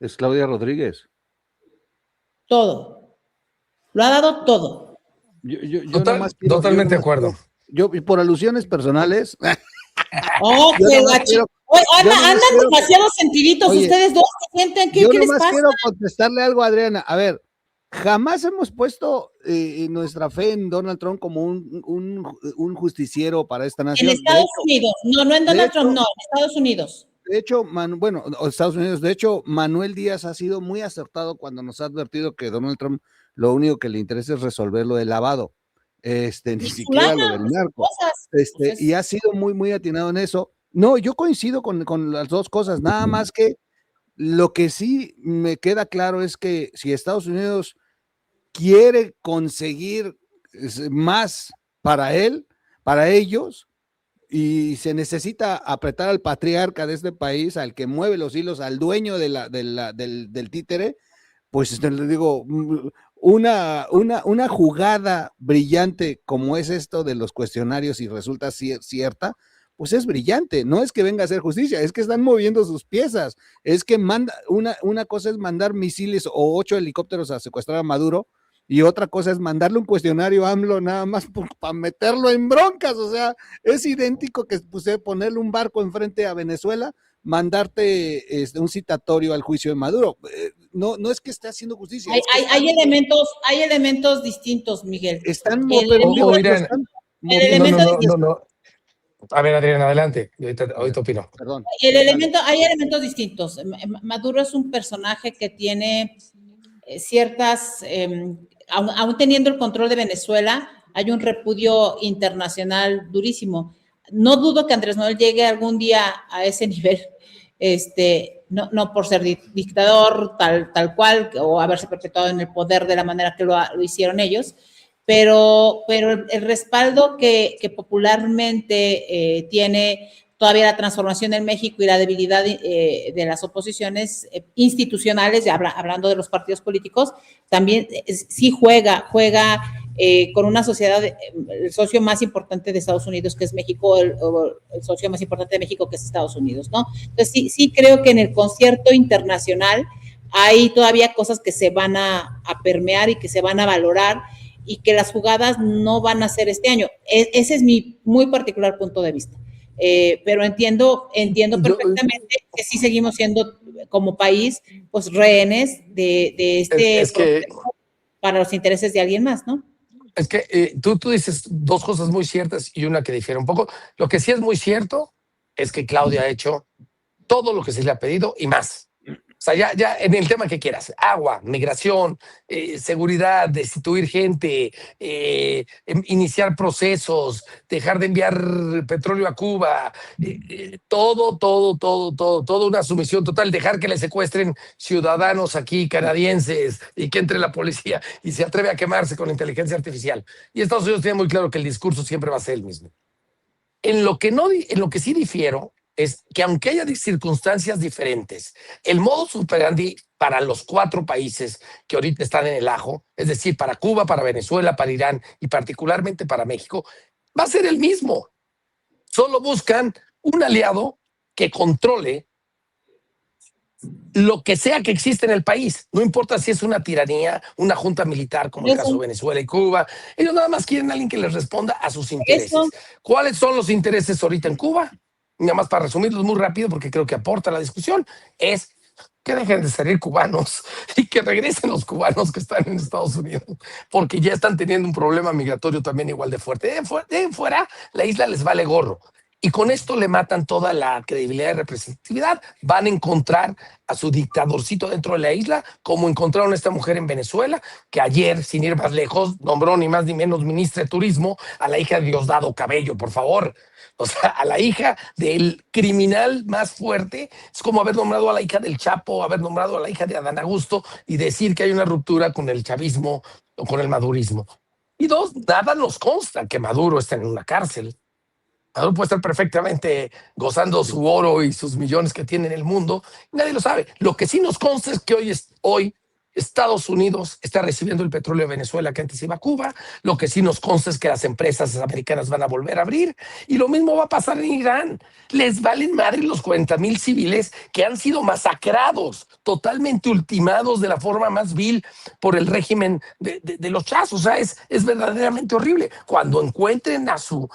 Es Claudia Rodríguez. Todo. Lo ha dado todo. Totalmente de acuerdo. Yo, por alusiones personales. Andan demasiado sentiditos. Oye, ustedes dos se sienten. ¿Qué les pasa? Yo quiero contestarle algo a Adriana. A ver, jamás hemos puesto nuestra fe en Donald Trump como un justiciero para esta nación. En Estados Unidos. No en Donald Trump, no, en Estados Unidos. De hecho, Estados Unidos, de hecho, Manuel Díaz ha sido muy acertado cuando nos ha advertido que Donald Trump lo único que le interesa es resolver lo del lavado, ni siquiera lo del narco. Y ha sido muy, muy atinado en eso. No, yo coincido con las dos cosas, nada más que lo que sí me queda claro es que si Estados Unidos quiere conseguir más para ellos, y se necesita apretar al patriarca de este país, al que mueve los hilos, al dueño del títere, pues les digo, una jugada brillante como es esto de los cuestionarios y resulta cierta, pues es brillante. No es que venga a hacer justicia, es que están moviendo sus piezas. Es que una cosa es mandar misiles o 8 helicópteros a secuestrar a Maduro, y otra cosa es mandarle un cuestionario a AMLO nada más para meterlo en broncas, o sea, es idéntico que ponerle un barco enfrente a Venezuela, mandarte un citatorio al juicio de Maduro. No es que esté haciendo justicia. Hay elementos distintos, Miguel. Están No. A ver, Adrián, adelante. Ahorita opino. Perdón. Hay elementos distintos. Maduro es un personaje que tiene ciertas, aún teniendo el control de Venezuela, hay un repudio internacional durísimo. No dudo que Andrés Manuel llegue algún día a ese nivel, no por ser dictador tal cual, o haberse perpetuado en el poder de la manera que lo hicieron ellos, pero el respaldo que popularmente tiene todavía la transformación en México y la debilidad de las oposiciones institucionales, ya hablando de los partidos políticos, también sí juega con una sociedad, el socio más importante de Estados Unidos, que es México, el socio más importante de México, que es Estados Unidos, ¿no? Entonces sí creo que en el concierto internacional hay todavía cosas que se van a permear y que se van a valorar, y que las jugadas no van a ser este año. Ese es mi muy particular punto de vista. Pero entiendo perfectamente que sí seguimos siendo como país pues rehenes de este para los intereses de alguien más, ¿no? Es que tú dices dos cosas muy ciertas y una que difiere un poco. Lo que sí es muy cierto es que Claudia ha hecho todo lo que se le ha pedido y más. O sea, ya en el tema que quieras, agua, migración, seguridad, destituir gente, iniciar procesos, dejar de enviar petróleo a Cuba, todo una sumisión total, dejar que le secuestren ciudadanos aquí canadienses y que entre la policía y se atreve a quemarse con inteligencia artificial. Y Estados Unidos tiene muy claro que el discurso siempre va a ser el mismo. En lo que sí difiero es que aunque haya circunstancias diferentes, el modus operandi para los 4 países que ahorita están en el ajo, es decir, para Cuba, para Venezuela, para Irán y particularmente para México, va a ser el mismo. Solo buscan un aliado que controle lo que sea que existe en el país. No importa si es una tiranía, una junta militar, como el caso de Venezuela y Cuba. Ellos nada más quieren a alguien que les responda a sus intereses. ¿Cuáles son los intereses ahorita en Cuba? Nada más para resumirlos muy rápido, porque creo que aporta a la discusión, es que dejen de salir cubanos y que regresen los cubanos que están en Estados Unidos, porque ya están teniendo un problema migratorio también igual de fuerte. De fuera, la isla les vale gorro. Y con esto le matan toda la credibilidad y representatividad. Van a encontrar a su dictadorcito dentro de la isla, como encontraron a esta mujer en Venezuela, que ayer, sin ir más lejos, nombró ni más ni menos ministra de Turismo a la hija de Diosdado Cabello, por favor. O sea, a la hija del criminal más fuerte. Es como haber nombrado a la hija del Chapo, haber nombrado a la hija de Adán Augusto y decir que hay una ruptura con el chavismo o con el madurismo. Y dos, nada nos consta que Maduro esté en una cárcel. Maduro puede estar perfectamente gozando su oro y sus millones que tiene en el mundo. Nadie lo sabe. Lo que sí nos consta es que hoy Estados Unidos está recibiendo el petróleo de Venezuela que antes iba a Cuba. Lo que sí nos consta es que las empresas americanas van a volver a abrir. Y lo mismo va a pasar en Irán. Les valen madre los 40,000 civiles que han sido masacrados, totalmente ultimados de la forma más vil por el régimen de los chazos. O sea, es verdaderamente horrible. Cuando encuentren a su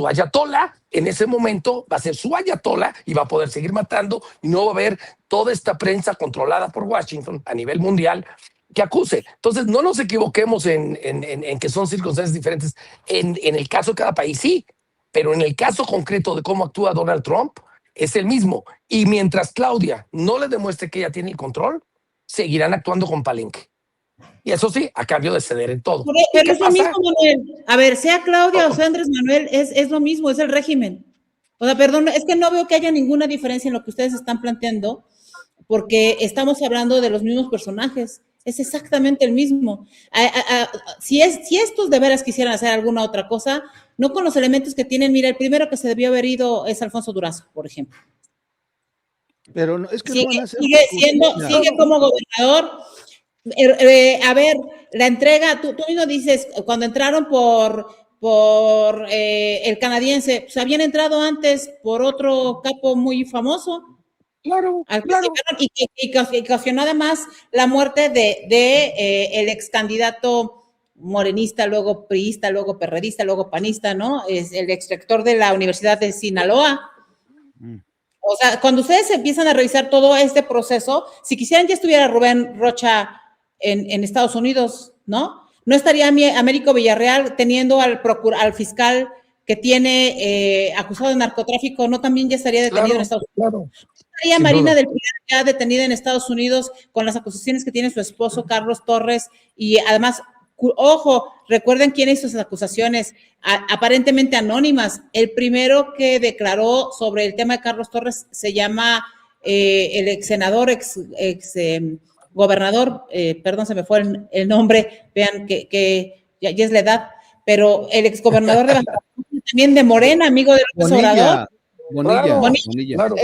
ayatolá, en ese momento va a ser su ayatolá y va a poder seguir matando y no va a haber toda esta prensa controlada por Washington a nivel mundial que acuse. Entonces, no nos equivoquemos en que son circunstancias diferentes. En el caso de cada país, sí, pero en el caso concreto de cómo actúa Donald Trump, es el mismo. Y mientras Claudia no le demuestre que ella tiene el control, seguirán actuando con palenque. Y eso sí, a cambio de ceder en todo. Pero es lo mismo, Manuel. A ver, sea Claudia o sea Andrés Manuel, es lo mismo, es el régimen. O sea, perdón, es que no veo que haya ninguna diferencia en lo que ustedes están planteando, porque estamos hablando de los mismos personajes. Es exactamente el mismo. Si estos de veras quisieran hacer alguna otra cosa, no con los elementos que tienen, mira, el primero que se debió haber ido es Alfonso Durazo, por ejemplo. Pero no, es que sigue como gobernador. A ver, la entrega, tú mismo dices, cuando entraron por el canadiense, pues habían entrado antes por otro capo muy famoso Claro, al que claro. llevaron y que ocasionó además la muerte el ex candidato morenista, luego priista, luego perredista, luego panista, ¿no? Es el ex rector de la Universidad de Sinaloa. O sea, cuando ustedes empiezan a revisar todo este proceso, si quisieran ya estuviera Rubén Rocha en Estados Unidos, ¿no? No estaría Américo Villarreal teniendo al fiscal que tiene acusado de narcotráfico, ¿no? También ya estaría detenido en Estados Unidos. Claro. Estaría Marina del Pilar ya detenida en Estados Unidos con las acusaciones que tiene su esposo Carlos Torres y además, ojo, recuerden quién hizo esas acusaciones, aparentemente anónimas. El primero que declaró sobre el tema de Carlos Torres se llama el ex senador, gobernador, perdón, se me fue el nombre, vean que ya es la edad, pero el ex gobernador de Baja California, también de Morena, amigo de López Obrador. Bonilla. Claro.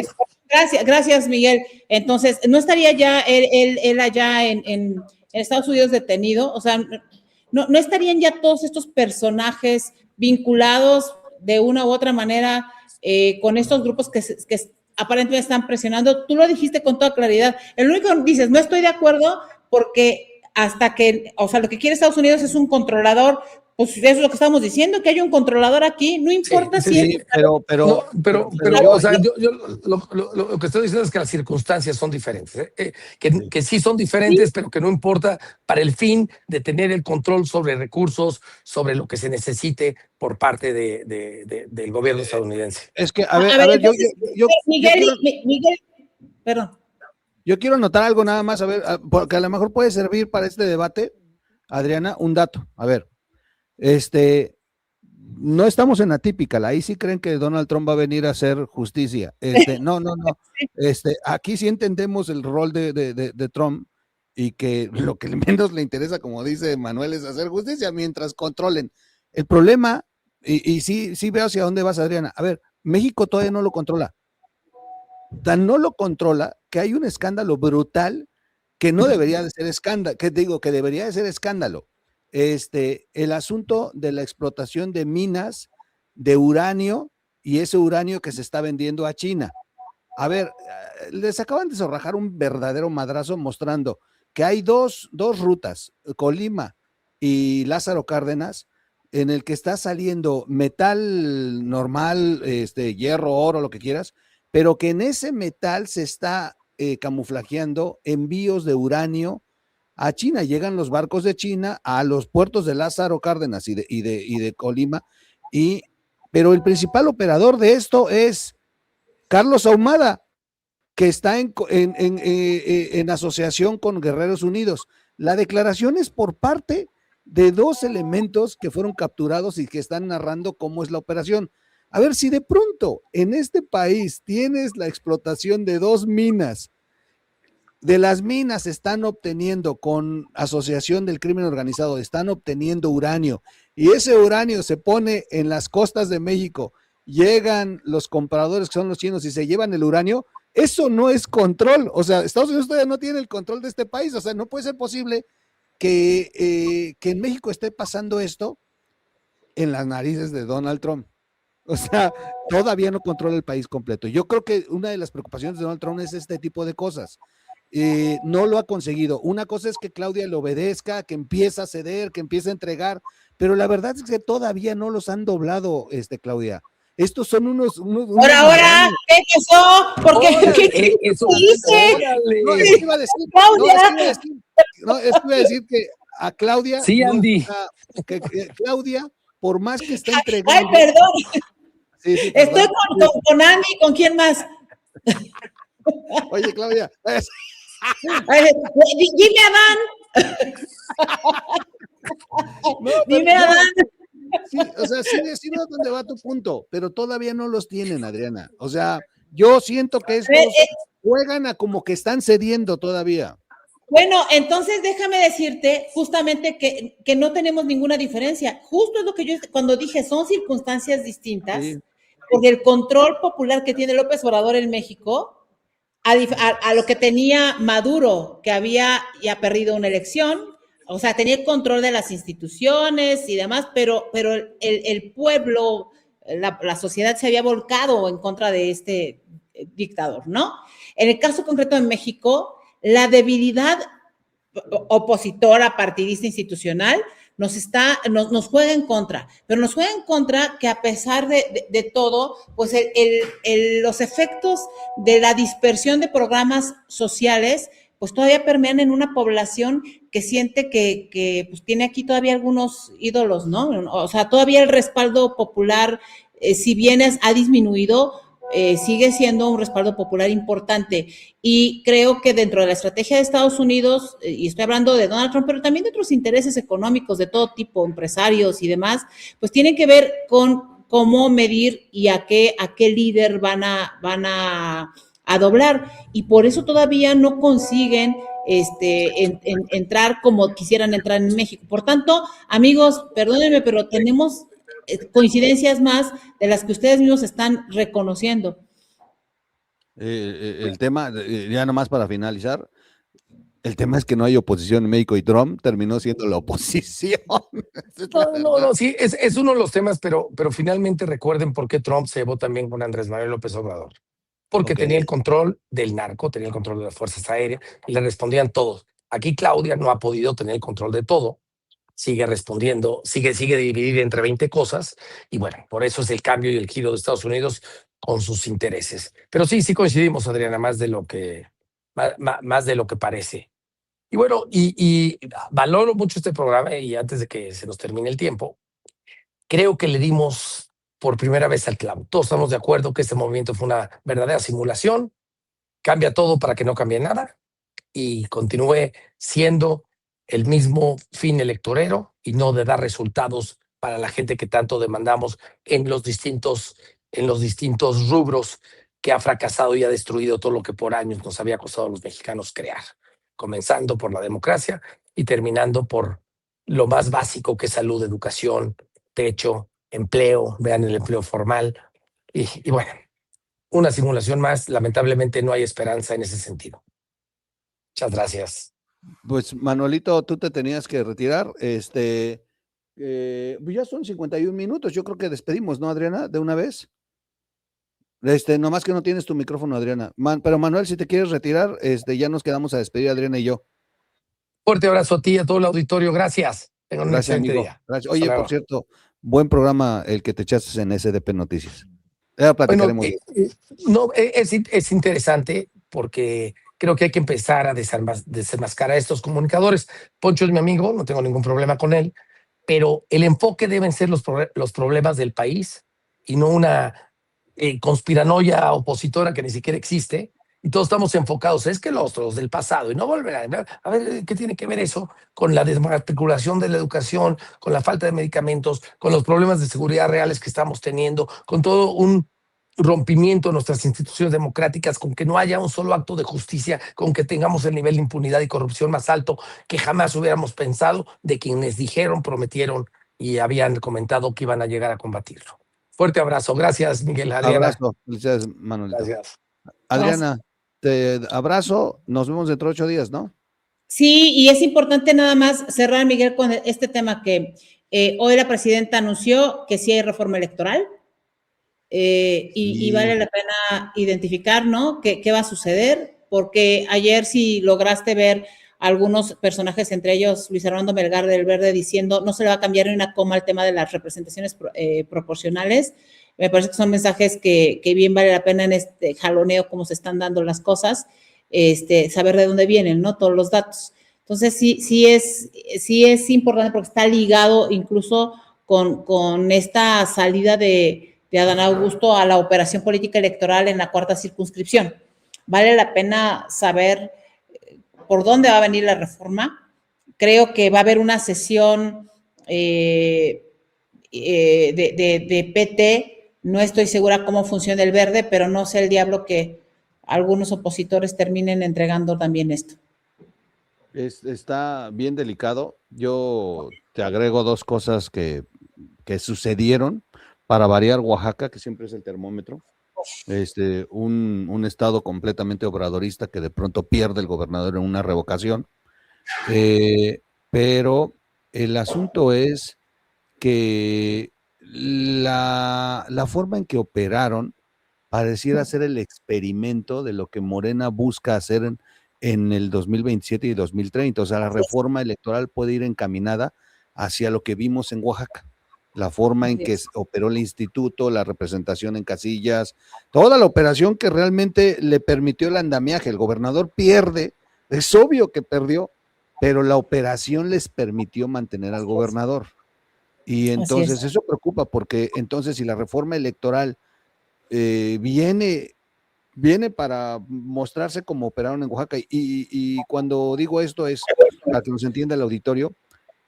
Gracias, Miguel. Entonces, ¿no estaría ya él allá en Estados Unidos detenido? O sea, no estarían ya todos estos personajes vinculados de una u otra manera con estos grupos que aparentemente están presionando. Tú lo dijiste con toda claridad. El único que dices, no estoy de acuerdo porque hasta que, o sea, lo que quiere Estados Unidos es un controlador. Pues eso es lo que estamos diciendo, que hay un controlador aquí, no importa si es... Pero o sea, yo lo que estoy diciendo es que las circunstancias son diferentes, que sí son diferentes, pero que no importa para el fin de tener el control sobre recursos, sobre lo que se necesite por parte del gobierno estadounidense. Es que, a ver, entonces, Miguel, perdón. Yo quiero anotar algo nada más, a ver, porque a lo mejor puede servir para este debate, Adriana, un dato, a ver. No estamos en Atypical, ahí sí creen que Donald Trump va a venir a hacer justicia. No. Aquí sí entendemos el rol de Trump y que lo que menos le interesa, como dice Manuel, es hacer justicia mientras controlen. El problema, y sí veo hacia dónde vas, Adriana. A ver, México todavía no lo controla. Tan no lo controla que hay un escándalo brutal que no debería de ser escándalo, que digo que debería de ser escándalo. El asunto de la explotación de minas de uranio y ese uranio que se está vendiendo a China. A ver, les acaban de zorrajar un verdadero madrazo mostrando que hay dos rutas, Colima y Lázaro Cárdenas, en el que está saliendo metal normal, hierro, oro, lo que quieras, pero que en ese metal se está camuflajeando envíos de uranio a China. Llegan los barcos de China a los puertos de Lázaro Cárdenas y de Colima, pero el principal operador de esto es Carlos Ahumada, que está en asociación con Guerreros Unidos. La declaración es por parte de dos elementos que fueron capturados y que están narrando cómo es la operación. A ver, si de pronto en este país tienes la explotación de dos minas, de las minas están obteniendo con asociación del crimen organizado, están obteniendo uranio y ese uranio se pone en las costas de México, llegan los compradores que son los chinos y se llevan el uranio, eso no es control. O sea, Estados Unidos todavía no tiene el control de este país. O sea, no puede ser posible que en México esté pasando esto en las narices de Donald Trump. O sea, todavía no controla el país completo. Yo creo que una de las preocupaciones de Donald Trump es este tipo de cosas. No lo ha conseguido. Una cosa es que Claudia le obedezca, que empieza a ceder, que empieza a entregar, pero la verdad es que todavía no los han doblado, Claudia. Estos son unos ahora, ¿qué pasó? Porque ¿qué dice? No, es que iba a decir, iba a decir que a Claudia, sí, Andy, que Claudia, por más que está entregando. Ay, perdón. Sí, estoy con Andy, ¿con quién más? Oye, Claudia. Dime, Adán. Dime, Adán. Sí, o sea, sí veo dónde va tu punto, pero todavía no los tienen, Adriana. O sea, yo siento que estos juegan a como que están cediendo todavía. Bueno, entonces déjame decirte justamente que no tenemos ninguna diferencia. Justo es lo que yo cuando dije, son circunstancias distintas, sí. Porque el control popular que tiene López Obrador en México, a lo que tenía Maduro, que había ya perdido una elección, o sea, tenía el control de las instituciones y demás, pero el pueblo, la sociedad se había volcado en contra de este dictador, ¿no? En el caso concreto de México, la debilidad opositora, partidista, institucional, nos juega en contra, pero nos juega en contra que a pesar de todo, pues los efectos de la dispersión de programas sociales, pues todavía permean en una población que siente que pues tiene aquí todavía algunos ídolos, ¿no? O sea, todavía el respaldo popular, si bien ha disminuido, sigue siendo un respaldo popular importante. Y creo que dentro de la estrategia de Estados Unidos, y estoy hablando de Donald Trump, pero también de otros intereses económicos de todo tipo, empresarios y demás, pues tienen que ver con cómo medir y a qué líder van a doblar. Y por eso todavía no consiguen entrar como quisieran entrar en México. Por tanto, amigos, perdónenme, pero tenemos coincidencias más de las que ustedes mismos están reconociendo. El tema, ya nomás para finalizar, el tema es que no hay oposición en México y Trump terminó siendo la oposición. No, sí, es uno de los temas, pero finalmente recuerden por qué Trump se llevó también con Andrés Manuel López Obrador. Porque tenía el control del narco, tenía el control de las fuerzas aéreas y le respondían todos. Aquí Claudia no ha podido tener el control de todo, sigue respondiendo, sigue dividida entre 20 cosas y bueno, por eso es el cambio y el giro de Estados Unidos con sus intereses. Pero sí coincidimos, Adriana, más de lo que parece. Y bueno, y valoro mucho este programa y antes de que se nos termine el tiempo, creo que le dimos por primera vez al clavo. Todos estamos de acuerdo que este movimiento fue una verdadera simulación, cambia todo para que no cambie nada y continúe siendo el mismo fin electorero y no de dar resultados para la gente que tanto demandamos en los distintos rubros que ha fracasado y ha destruido todo lo que por años nos había costado a los mexicanos crear, comenzando por la democracia y terminando por lo más básico que es salud, educación, techo, empleo, vean el empleo formal y bueno, una simulación más, lamentablemente no hay esperanza en ese sentido. Muchas gracias. Pues Manuelito, tú te tenías que retirar, pues ya son 51 minutos, yo creo que despedimos, ¿no, Adriana? De una vez. Nomás que no tienes tu micrófono, Adriana. Pero Manuel, si te quieres retirar, ya nos quedamos a despedir, Adriana y yo. Fuerte abrazo a ti y a todo el auditorio. Gracias. Tengan un excelente amigo. día. Gracias. Oye, por cierto, buen programa el que te echaste en SDP Noticias. Ya platicaremos. Bueno, es interesante porque creo que hay que empezar a desenmascarar a estos comunicadores. Poncho es mi amigo, no tengo ningún problema con él, pero el enfoque deben ser los problemas del país y no una conspiranoia opositora que ni siquiera existe. Y todos estamos enfocados, es que los del pasado, y no volverán. A ver, ¿qué tiene que ver eso con la desmatriculación de la educación, con la falta de medicamentos, con los problemas de seguridad reales que estamos teniendo, con todo un rompimiento de nuestras instituciones democráticas, con que no haya un solo acto de justicia, con que tengamos el nivel de impunidad y corrupción más alto que jamás hubiéramos pensado de quienes dijeron, prometieron y habían comentado que iban a llegar a combatirlo? Fuerte abrazo. Gracias, Miguel. Adriana. Abrazo. Felicidades, Manuel. Gracias. Adriana, te abrazo. Nos vemos dentro de 8 días, ¿no? Sí, y es importante nada más cerrar, Miguel, con este tema que hoy la presidenta anunció que sí hay reforma electoral y vale la pena identificar, ¿no? ¿Qué va a suceder? Porque ayer si lograste ver algunos personajes, entre ellos Luis Armando Melgar del Verde, diciendo no se le va a cambiar ni una coma al tema de las representaciones proporcionales. Me parece que son mensajes que bien vale la pena en este jaloneo, cómo se están dando las cosas, saber de dónde vienen, ¿no? Todos los datos. Entonces, sí es importante porque está ligado incluso con esta salida de Adán Augusto a la operación política electoral en la 4ª circunscripción. Vale la pena saber por dónde va a venir la reforma. Creo que va a haber una sesión de PT. No estoy segura cómo funciona el Verde, pero no sé el diablo que algunos opositores terminen entregando también esto. Está bien delicado. Yo te agrego 2 cosas que sucedieron. Para variar, Oaxaca, que siempre es el termómetro, un estado completamente obradorista que de pronto pierde el gobernador en una revocación. Pero el asunto es que la forma en que operaron pareciera ser el experimento de lo que Morena busca hacer en el 2027 y 2030. O sea, la reforma electoral puede ir encaminada hacia lo que vimos en Oaxaca, la forma en que operó el instituto, la representación en casillas, toda la operación que realmente le permitió el andamiaje. El gobernador pierde, es obvio que perdió, pero la operación les permitió mantener al gobernador. Y entonces eso preocupa, porque entonces si la reforma electoral viene para mostrarse como operaron en Oaxaca, y cuando digo esto es para que nos entienda el auditorio,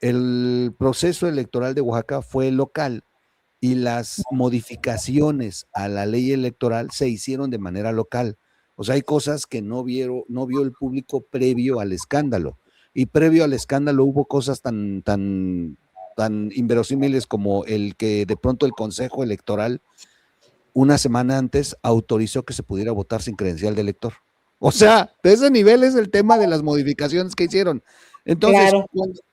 el proceso electoral de Oaxaca fue local y las modificaciones a la ley electoral se hicieron de manera local. O sea, hay cosas que no vio el público previo al escándalo. Y previo al escándalo hubo cosas tan inverosímiles como el que de pronto el Consejo Electoral una semana antes autorizó que se pudiera votar sin credencial de elector. O sea, de ese nivel es el tema de las modificaciones que hicieron. Entonces,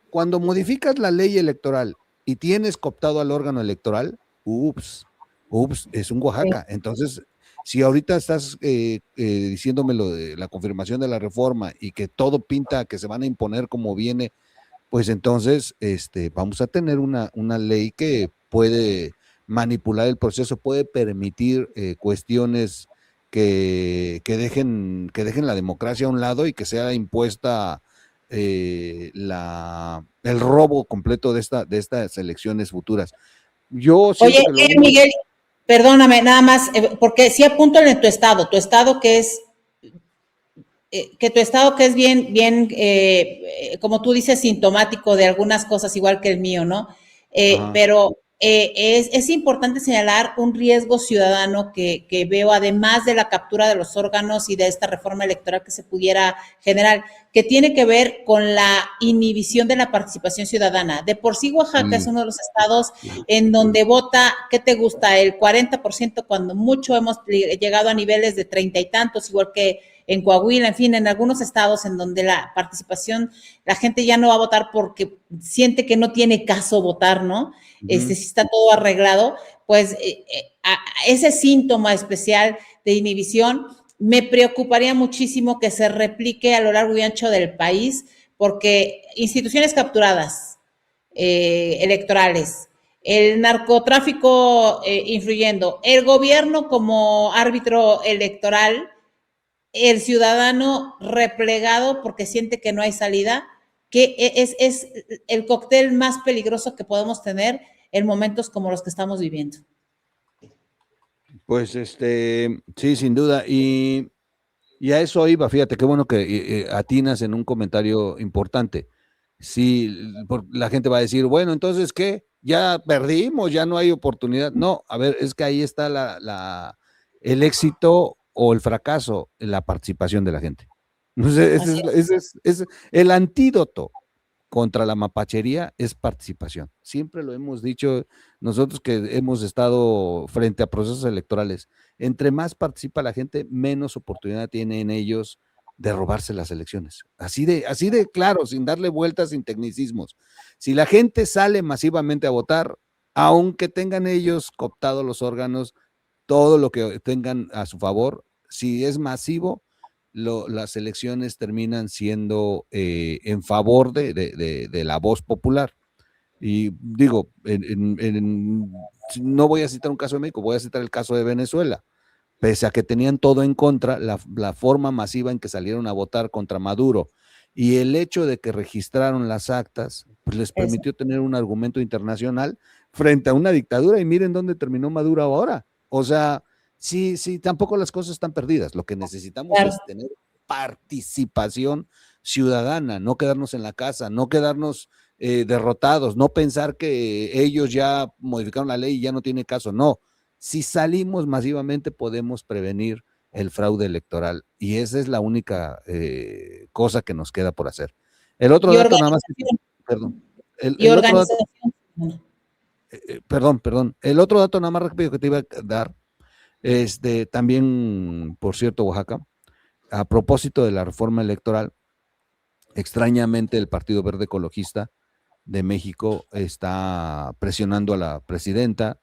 cuando modificas la ley electoral y tienes cooptado al órgano electoral, es un Oaxaca. Entonces, si ahorita estás diciéndome lo de la confirmación de la reforma y que todo pinta que se van a imponer como viene, pues entonces vamos a tener una ley que puede manipular el proceso, puede permitir cuestiones que dejen la democracia a un lado y que sea impuesta el robo completo de estas elecciones futuras. Yo siento Oye, Miguel, perdóname, nada más, porque sí apunto en tu estado que es bien, como tú dices, sintomático de algunas cosas, igual que el mío, ¿no? Pero es importante señalar un riesgo ciudadano que veo, además de la captura de los órganos y de esta reforma electoral que se pudiera generar, que tiene que ver con la inhibición de la participación ciudadana. De por sí, Oaxaca es uno de los estados en donde vota, ¿qué te gusta? El 40%, cuando mucho hemos llegado a niveles de 30 y tantos, igual que en Coahuila, en fin, en algunos estados en donde la participación, la gente ya no va a votar porque siente que no tiene caso votar, ¿no? Si está todo arreglado, pues ese síntoma especial de inhibición me preocuparía muchísimo que se replique a lo largo y ancho del país, porque instituciones capturadas, electorales, el narcotráfico influyendo, el gobierno como árbitro electoral, el ciudadano replegado porque siente que no hay salida, que es el cóctel más peligroso que podemos tener en momentos como los que estamos viviendo. Pues sí, sin duda. Y a eso iba, fíjate, qué bueno que atinas en un comentario importante. Sí, la gente va a decir, bueno, entonces, ¿qué? ¿Ya perdimos? ¿Ya no hay oportunidad? No, a ver, es que ahí está el éxito o el fracaso en la participación de la gente. Ese es el antídoto contra la mapachería, es participación. Siempre lo hemos dicho nosotros que hemos estado frente a procesos electorales. Entre más participa la gente, menos oportunidad tiene en ellos de robarse las elecciones. Así de claro, sin darle vueltas, sin tecnicismos. Si la gente sale masivamente a votar, aunque tengan ellos cooptado los órganos, todo lo que tengan a su favor, si es masivo, las elecciones terminan siendo en favor de la voz popular. Y digo, no voy a citar un caso de México, voy a citar el caso de Venezuela. Pese a que tenían todo en contra, la forma masiva en que salieron a votar contra Maduro y el hecho de que registraron las actas, pues les permitió tener un argumento internacional frente a una dictadura, y miren dónde terminó Maduro ahora. O sea, sí, tampoco las cosas están perdidas. Lo que necesitamos es tener participación ciudadana, no quedarnos en la casa, no quedarnos derrotados, no pensar que ellos ya modificaron la ley y ya no tiene caso. No, si salimos masivamente podemos prevenir el fraude electoral, y esa es la única cosa que nos queda por hacer. El otro dato nada más, perdón, perdón, el otro dato nada más rápido que te iba a dar, también, por cierto, Oaxaca, a propósito de la reforma electoral, extrañamente el Partido Verde Ecologista de México está presionando a la presidenta,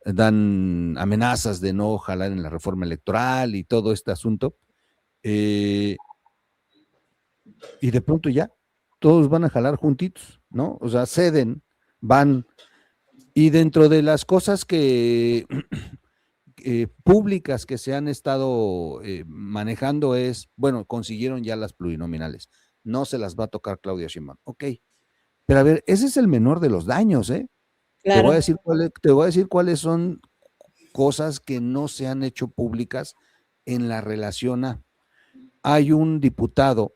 dan amenazas de no jalar en la reforma electoral y todo este asunto. Y de pronto ya, todos van a jalar juntitos, ¿no? O sea, ceden, van. Y dentro de las cosas que públicas que se han estado manejando es, bueno, consiguieron ya las plurinominales. No se las va a tocar Claudia Sheinbaum. Ok. Pero a ver, ese es el menor de los daños, ¿eh? Claro. Te voy a decir cuáles son cosas que no se han hecho públicas en la relación a. Hay un diputado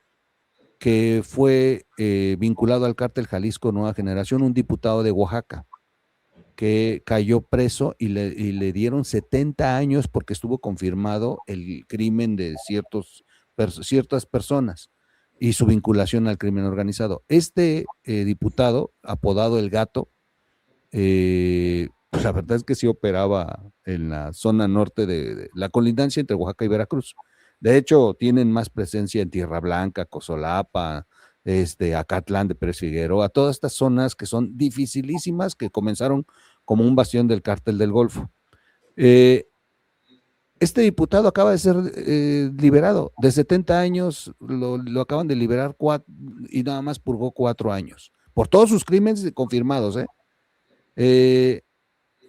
que fue vinculado al cártel Jalisco Nueva Generación, un diputado de Oaxaca, que cayó preso y le dieron 70 años porque estuvo confirmado el crimen de ciertas personas y su vinculación al crimen organizado. Este diputado, apodado El Gato, pues la verdad es que sí operaba en la zona norte de la colindancia entre Oaxaca y Veracruz. De hecho, tienen más presencia en Tierra Blanca, Cozolapa, Acatlán de Pérez Figueroa, todas estas zonas que son dificilísimas, que comenzaron como un bastión del cártel del Golfo. Este diputado acaba de ser liberado, de 70 años, lo acaban de liberar y nada más purgó 4 años, por todos sus crímenes confirmados,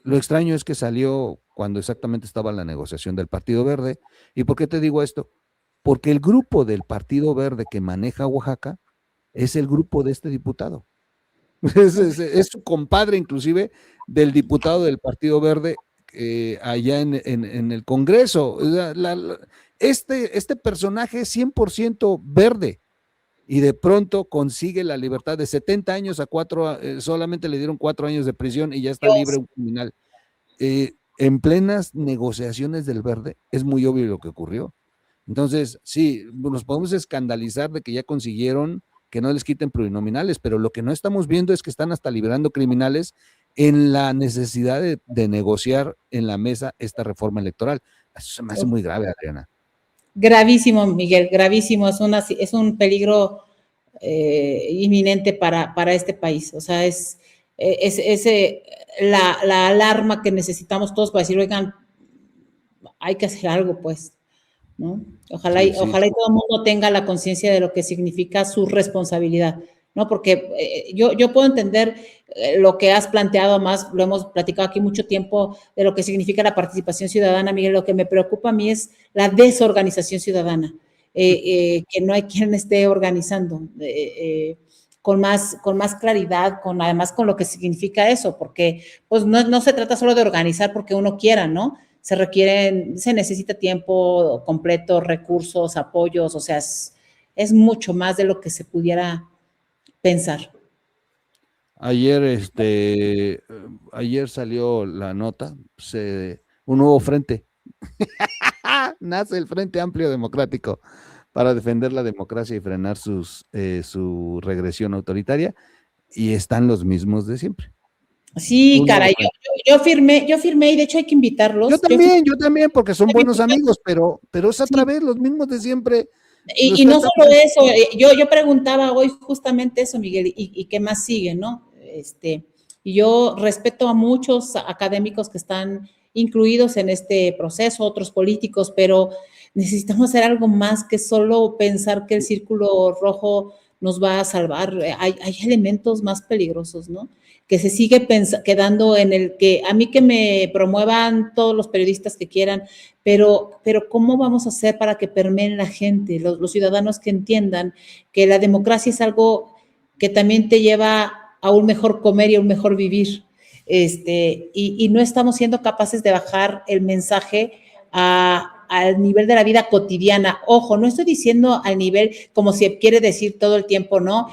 lo extraño es que salió cuando exactamente estaba la negociación del Partido Verde. ¿Y por qué te digo esto? Porque el grupo del Partido Verde que maneja Oaxaca es el grupo de este diputado. Es su compadre inclusive del diputado del Partido Verde allá en el Congreso. Este personaje es 100% verde. Y de pronto consigue la libertad de 70 años a 4, solamente le dieron 4 años de prisión y ya está libre un criminal. En plenas negociaciones del Verde, es muy obvio lo que ocurrió. Entonces, sí, nos podemos escandalizar de que ya consiguieron que no les quiten plurinominales, pero lo que no estamos viendo es que están hasta liberando criminales en la necesidad de negociar en la mesa esta reforma electoral. Eso se me hace muy grave, Adriana. Gravísimo, Miguel, gravísimo. Es un peligro inminente para este país. O sea, es la alarma que necesitamos todos para decir, oigan, hay que hacer algo, pues, ¿no? Ojalá y todo el mundo tenga la conciencia de lo que significa su responsabilidad, ¿no? Porque yo puedo entender lo que has planteado, más lo hemos platicado aquí mucho tiempo, de lo que significa la participación ciudadana, Miguel. Lo que me preocupa a mí es la desorganización ciudadana, que no hay quien esté organizando con más claridad, además con lo que significa eso, porque pues no se trata solo de organizar porque uno quiera, ¿no? Se necesita tiempo completo, recursos, apoyos, o sea, es mucho más de lo que se pudiera pensar. Ayer salió la nota, un nuevo frente. Nace el Frente Amplio Democrático para defender la democracia y frenar su regresión autoritaria, y están los mismos de siempre. Sí, caray, yo firmé y de hecho hay que invitarlos. Yo también, porque son buenos amigos, pero es otra vez los mismos de siempre. Y no solo eso, yo preguntaba hoy justamente eso, Miguel, y qué más sigue, ¿no? Y yo respeto a muchos académicos que están incluidos en este proceso, otros políticos, pero necesitamos hacer algo más que solo pensar que el círculo rojo nos va a salvar. Hay elementos más peligrosos, ¿no? Que se sigue quedando en el que a mí que me promuevan todos los periodistas que quieran, pero ¿cómo vamos a hacer para que permeen la gente, los ciudadanos, que entiendan que la democracia es algo que también te lleva a un mejor comer y a un mejor vivir? Y no estamos siendo capaces de bajar el mensaje al nivel de la vida cotidiana. Ojo, no estoy diciendo al nivel como se quiere decir todo el tiempo, ¿no?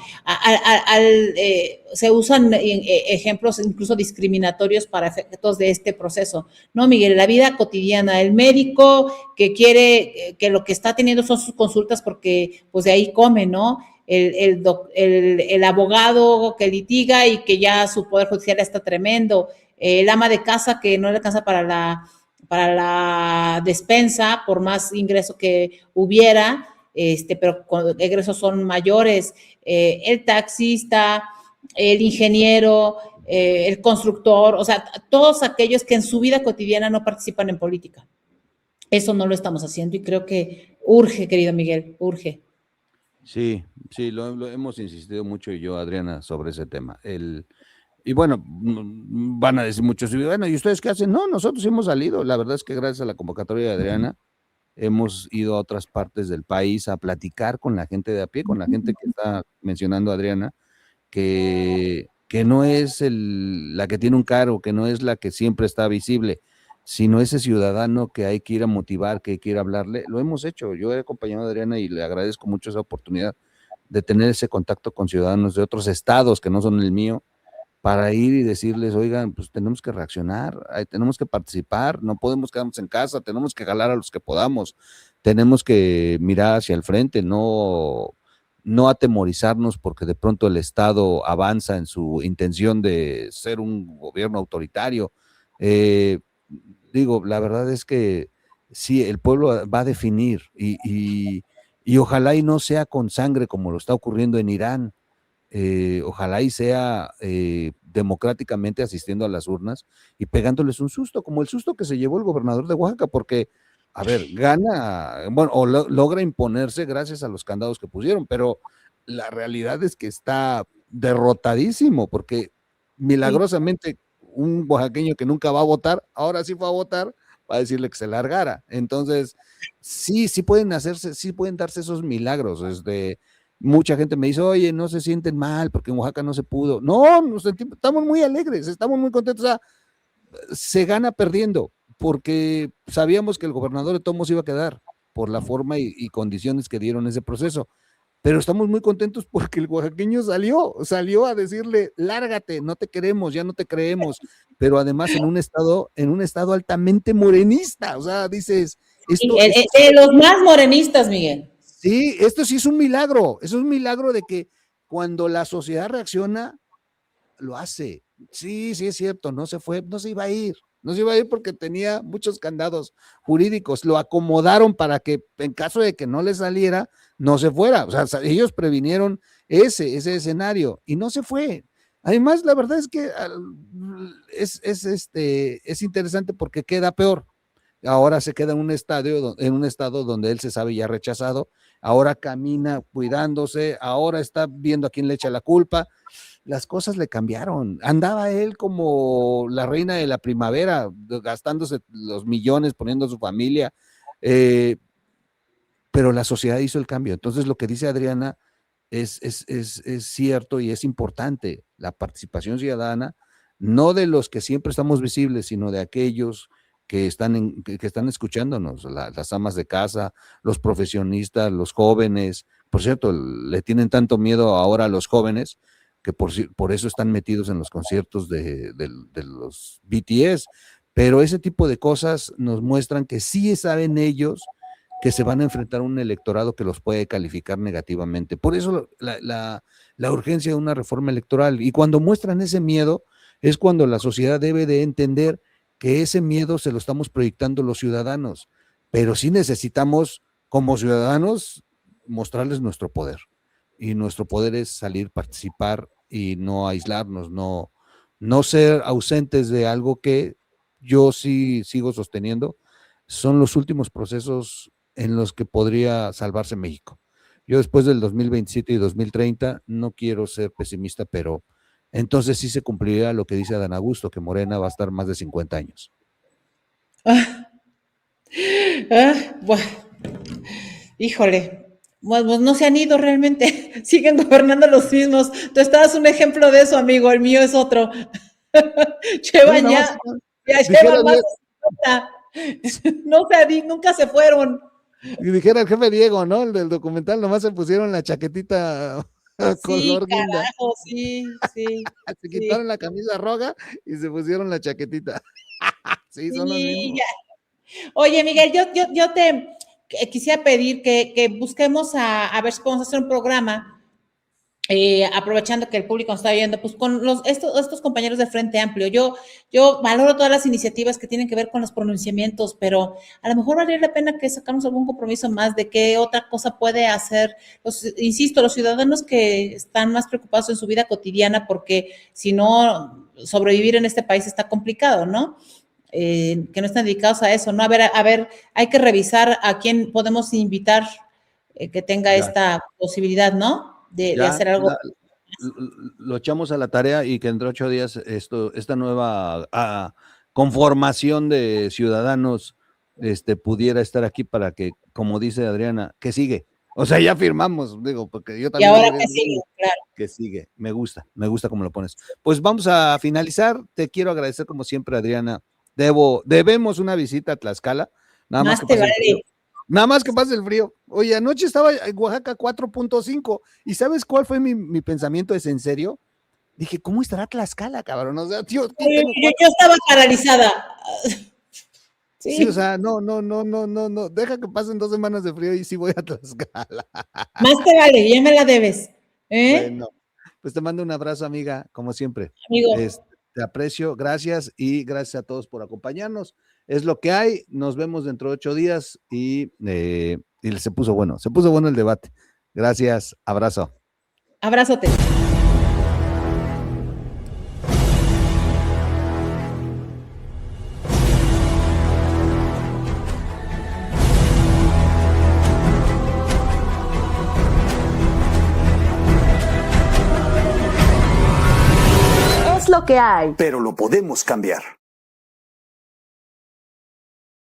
Se usan ejemplos incluso discriminatorios para efectos de este proceso. No, Miguel, la vida cotidiana, el médico que quiere, que lo que está teniendo son sus consultas porque pues de ahí come, ¿no? El abogado que litiga y que ya su poder judicial está tremendo, el ama de casa que no le alcanza para la despensa, por más ingreso que hubiera, pero con egresos son mayores, el taxista, el ingeniero, el constructor, o sea, todos aquellos que en su vida cotidiana no participan en política. Eso no lo estamos haciendo y creo que urge, querido Miguel, urge. Sí, sí, lo hemos insistido mucho y yo, Adriana, sobre ese tema. Y bueno, van a decir muchos, bueno, ¿y ustedes qué hacen? No, nosotros hemos salido. La verdad es que gracias a la convocatoria de Adriana, hemos ido a otras partes del país a platicar con la gente de a pie, con la gente que está mencionando Adriana, que no es la que tiene un cargo, que no es la que siempre está visible, sino ese ciudadano que hay que ir a motivar, que hay que ir a hablarle. Lo hemos hecho. Yo he acompañado a Adriana y le agradezco mucho esa oportunidad de tener ese contacto con ciudadanos de otros estados que no son el mío, para ir y decirles, oigan, pues tenemos que reaccionar, tenemos que participar, no podemos quedarnos en casa, tenemos que jalar a los que podamos, tenemos que mirar hacia el frente, no atemorizarnos porque de pronto el Estado avanza en su intención de ser un gobierno autoritario. Digo, la verdad es que sí, el pueblo va a definir y ojalá y no sea con sangre como lo está ocurriendo en Irán. Ojalá y sea democráticamente asistiendo a las urnas y pegándoles un susto, como el susto que se llevó el gobernador de Oaxaca, porque, a ver, gana, bueno, o logra imponerse gracias a los candados que pusieron, pero la realidad es que está derrotadísimo, porque milagrosamente un oaxaqueño que nunca va a votar, ahora sí fue a votar, va a decirle que se largara. Entonces, sí pueden hacerse, sí pueden darse esos milagros, mucha gente me dice, oye, no se sienten mal porque en Oaxaca no se pudo. No, estamos muy alegres, estamos muy contentos. O sea, se gana perdiendo porque sabíamos que el gobernador de Tomos iba a quedar por la forma y condiciones que dieron ese proceso. Pero estamos muy contentos porque el oaxaqueño salió a decirle, lárgate, no te queremos, ya no te creemos. Pero además en un estado altamente morenista. O sea, dices, de los más morenistas, Miguel. Sí, esto sí es un milagro, es un milagro de que cuando la sociedad reacciona, lo hace. Sí, es cierto, no se iba a ir, porque tenía muchos candados jurídicos, lo acomodaron para que en caso de que no le saliera, no se fuera. O sea, ellos previnieron ese escenario y no se fue. Además, la verdad es que es interesante porque queda peor. Ahora se queda en un estado donde él se sabe ya rechazado, ahora camina cuidándose, ahora está viendo a quién le echa la culpa. Las cosas le cambiaron. Andaba él como la reina de la primavera, gastándose los millones, poniendo a su familia, pero la sociedad hizo el cambio. Entonces lo que dice Adriana es cierto y es importante, la participación ciudadana, no de los que siempre estamos visibles, sino de aquellos que están escuchándonos, las amas de casa, los profesionistas, los jóvenes. Por cierto, le tienen tanto miedo ahora a los jóvenes que por eso están metidos en los conciertos de los BTS, pero ese tipo de cosas nos muestran que sí saben ellos que se van a enfrentar a un electorado que los puede calificar negativamente. Por eso la urgencia de una reforma electoral. Y cuando muestran ese miedo, es cuando la sociedad debe de entender que ese miedo se lo estamos proyectando los ciudadanos, pero sí necesitamos, como ciudadanos, mostrarles nuestro poder. Y nuestro poder es salir, participar y no aislarnos, no ser ausentes de algo que yo sí sigo sosteniendo. Son los últimos procesos en los que podría salvarse México. Yo después del 2027 y 2030 no quiero ser pesimista, pero entonces sí se cumplirá lo que dice Adán Augusto, que Morena va a estar más de 50 años. Bueno, híjole, pues no se han ido realmente, siguen gobernando los mismos. Tú estabas un ejemplo de eso, amigo, el mío es otro. Llevan llevan más de 50. No nunca se fueron. Y dijera el jefe Diego, ¿no? El del documental, nomás se pusieron la chaquetita color guinda. Carajo, sí. Se quitaron la camisa roja y se pusieron la chaquetita. Sí, son los mismos. Oye, Miguel, yo te quisiera pedir que busquemos a ver si podemos hacer un programa, aprovechando que el público nos está viendo, pues con estos compañeros de Frente Amplio. Yo valoro todas las iniciativas que tienen que ver con los pronunciamientos, pero a lo mejor valdría la pena que sacamos algún compromiso más de qué otra cosa puede hacer, insisto, los ciudadanos que están más preocupados en su vida cotidiana, porque si no, sobrevivir en este país está complicado, ¿no? Que no están dedicados a eso, ¿no? A ver, hay que revisar a quién podemos invitar que tenga esta posibilidad, ¿no? De hacer algo. Lo echamos a la tarea y que entre 8 días esta nueva conformación de ciudadanos pudiera estar aquí para que, como dice Adriana, que sigue. O sea, ya firmamos, digo, porque yo también. Y ahora que sigue, claro. Que sigue, me gusta como lo pones. Pues vamos a finalizar. Te quiero agradecer como siempre, Adriana. Debemos una visita a Tlaxcala. Nada más que pase el frío. Oye, anoche estaba en Oaxaca 4.5 y ¿sabes cuál fue mi pensamiento? ¿Es en serio? Dije, ¿cómo estará Tlaxcala, cabrón? O sea, tío, yo estaba paralizada. Sí, o sea, no, deja que pasen 2 semanas de frío y sí voy a Tlaxcala. Más te vale, ya me la debes. Bueno, pues te mando un abrazo, amiga, como siempre. Amigo. Te aprecio, gracias y gracias a todos por acompañarnos. Es lo que hay, nos vemos dentro de 8 días y se puso bueno el debate. Gracias, abrazo. Abrazote. Es lo que hay. Pero lo podemos cambiar.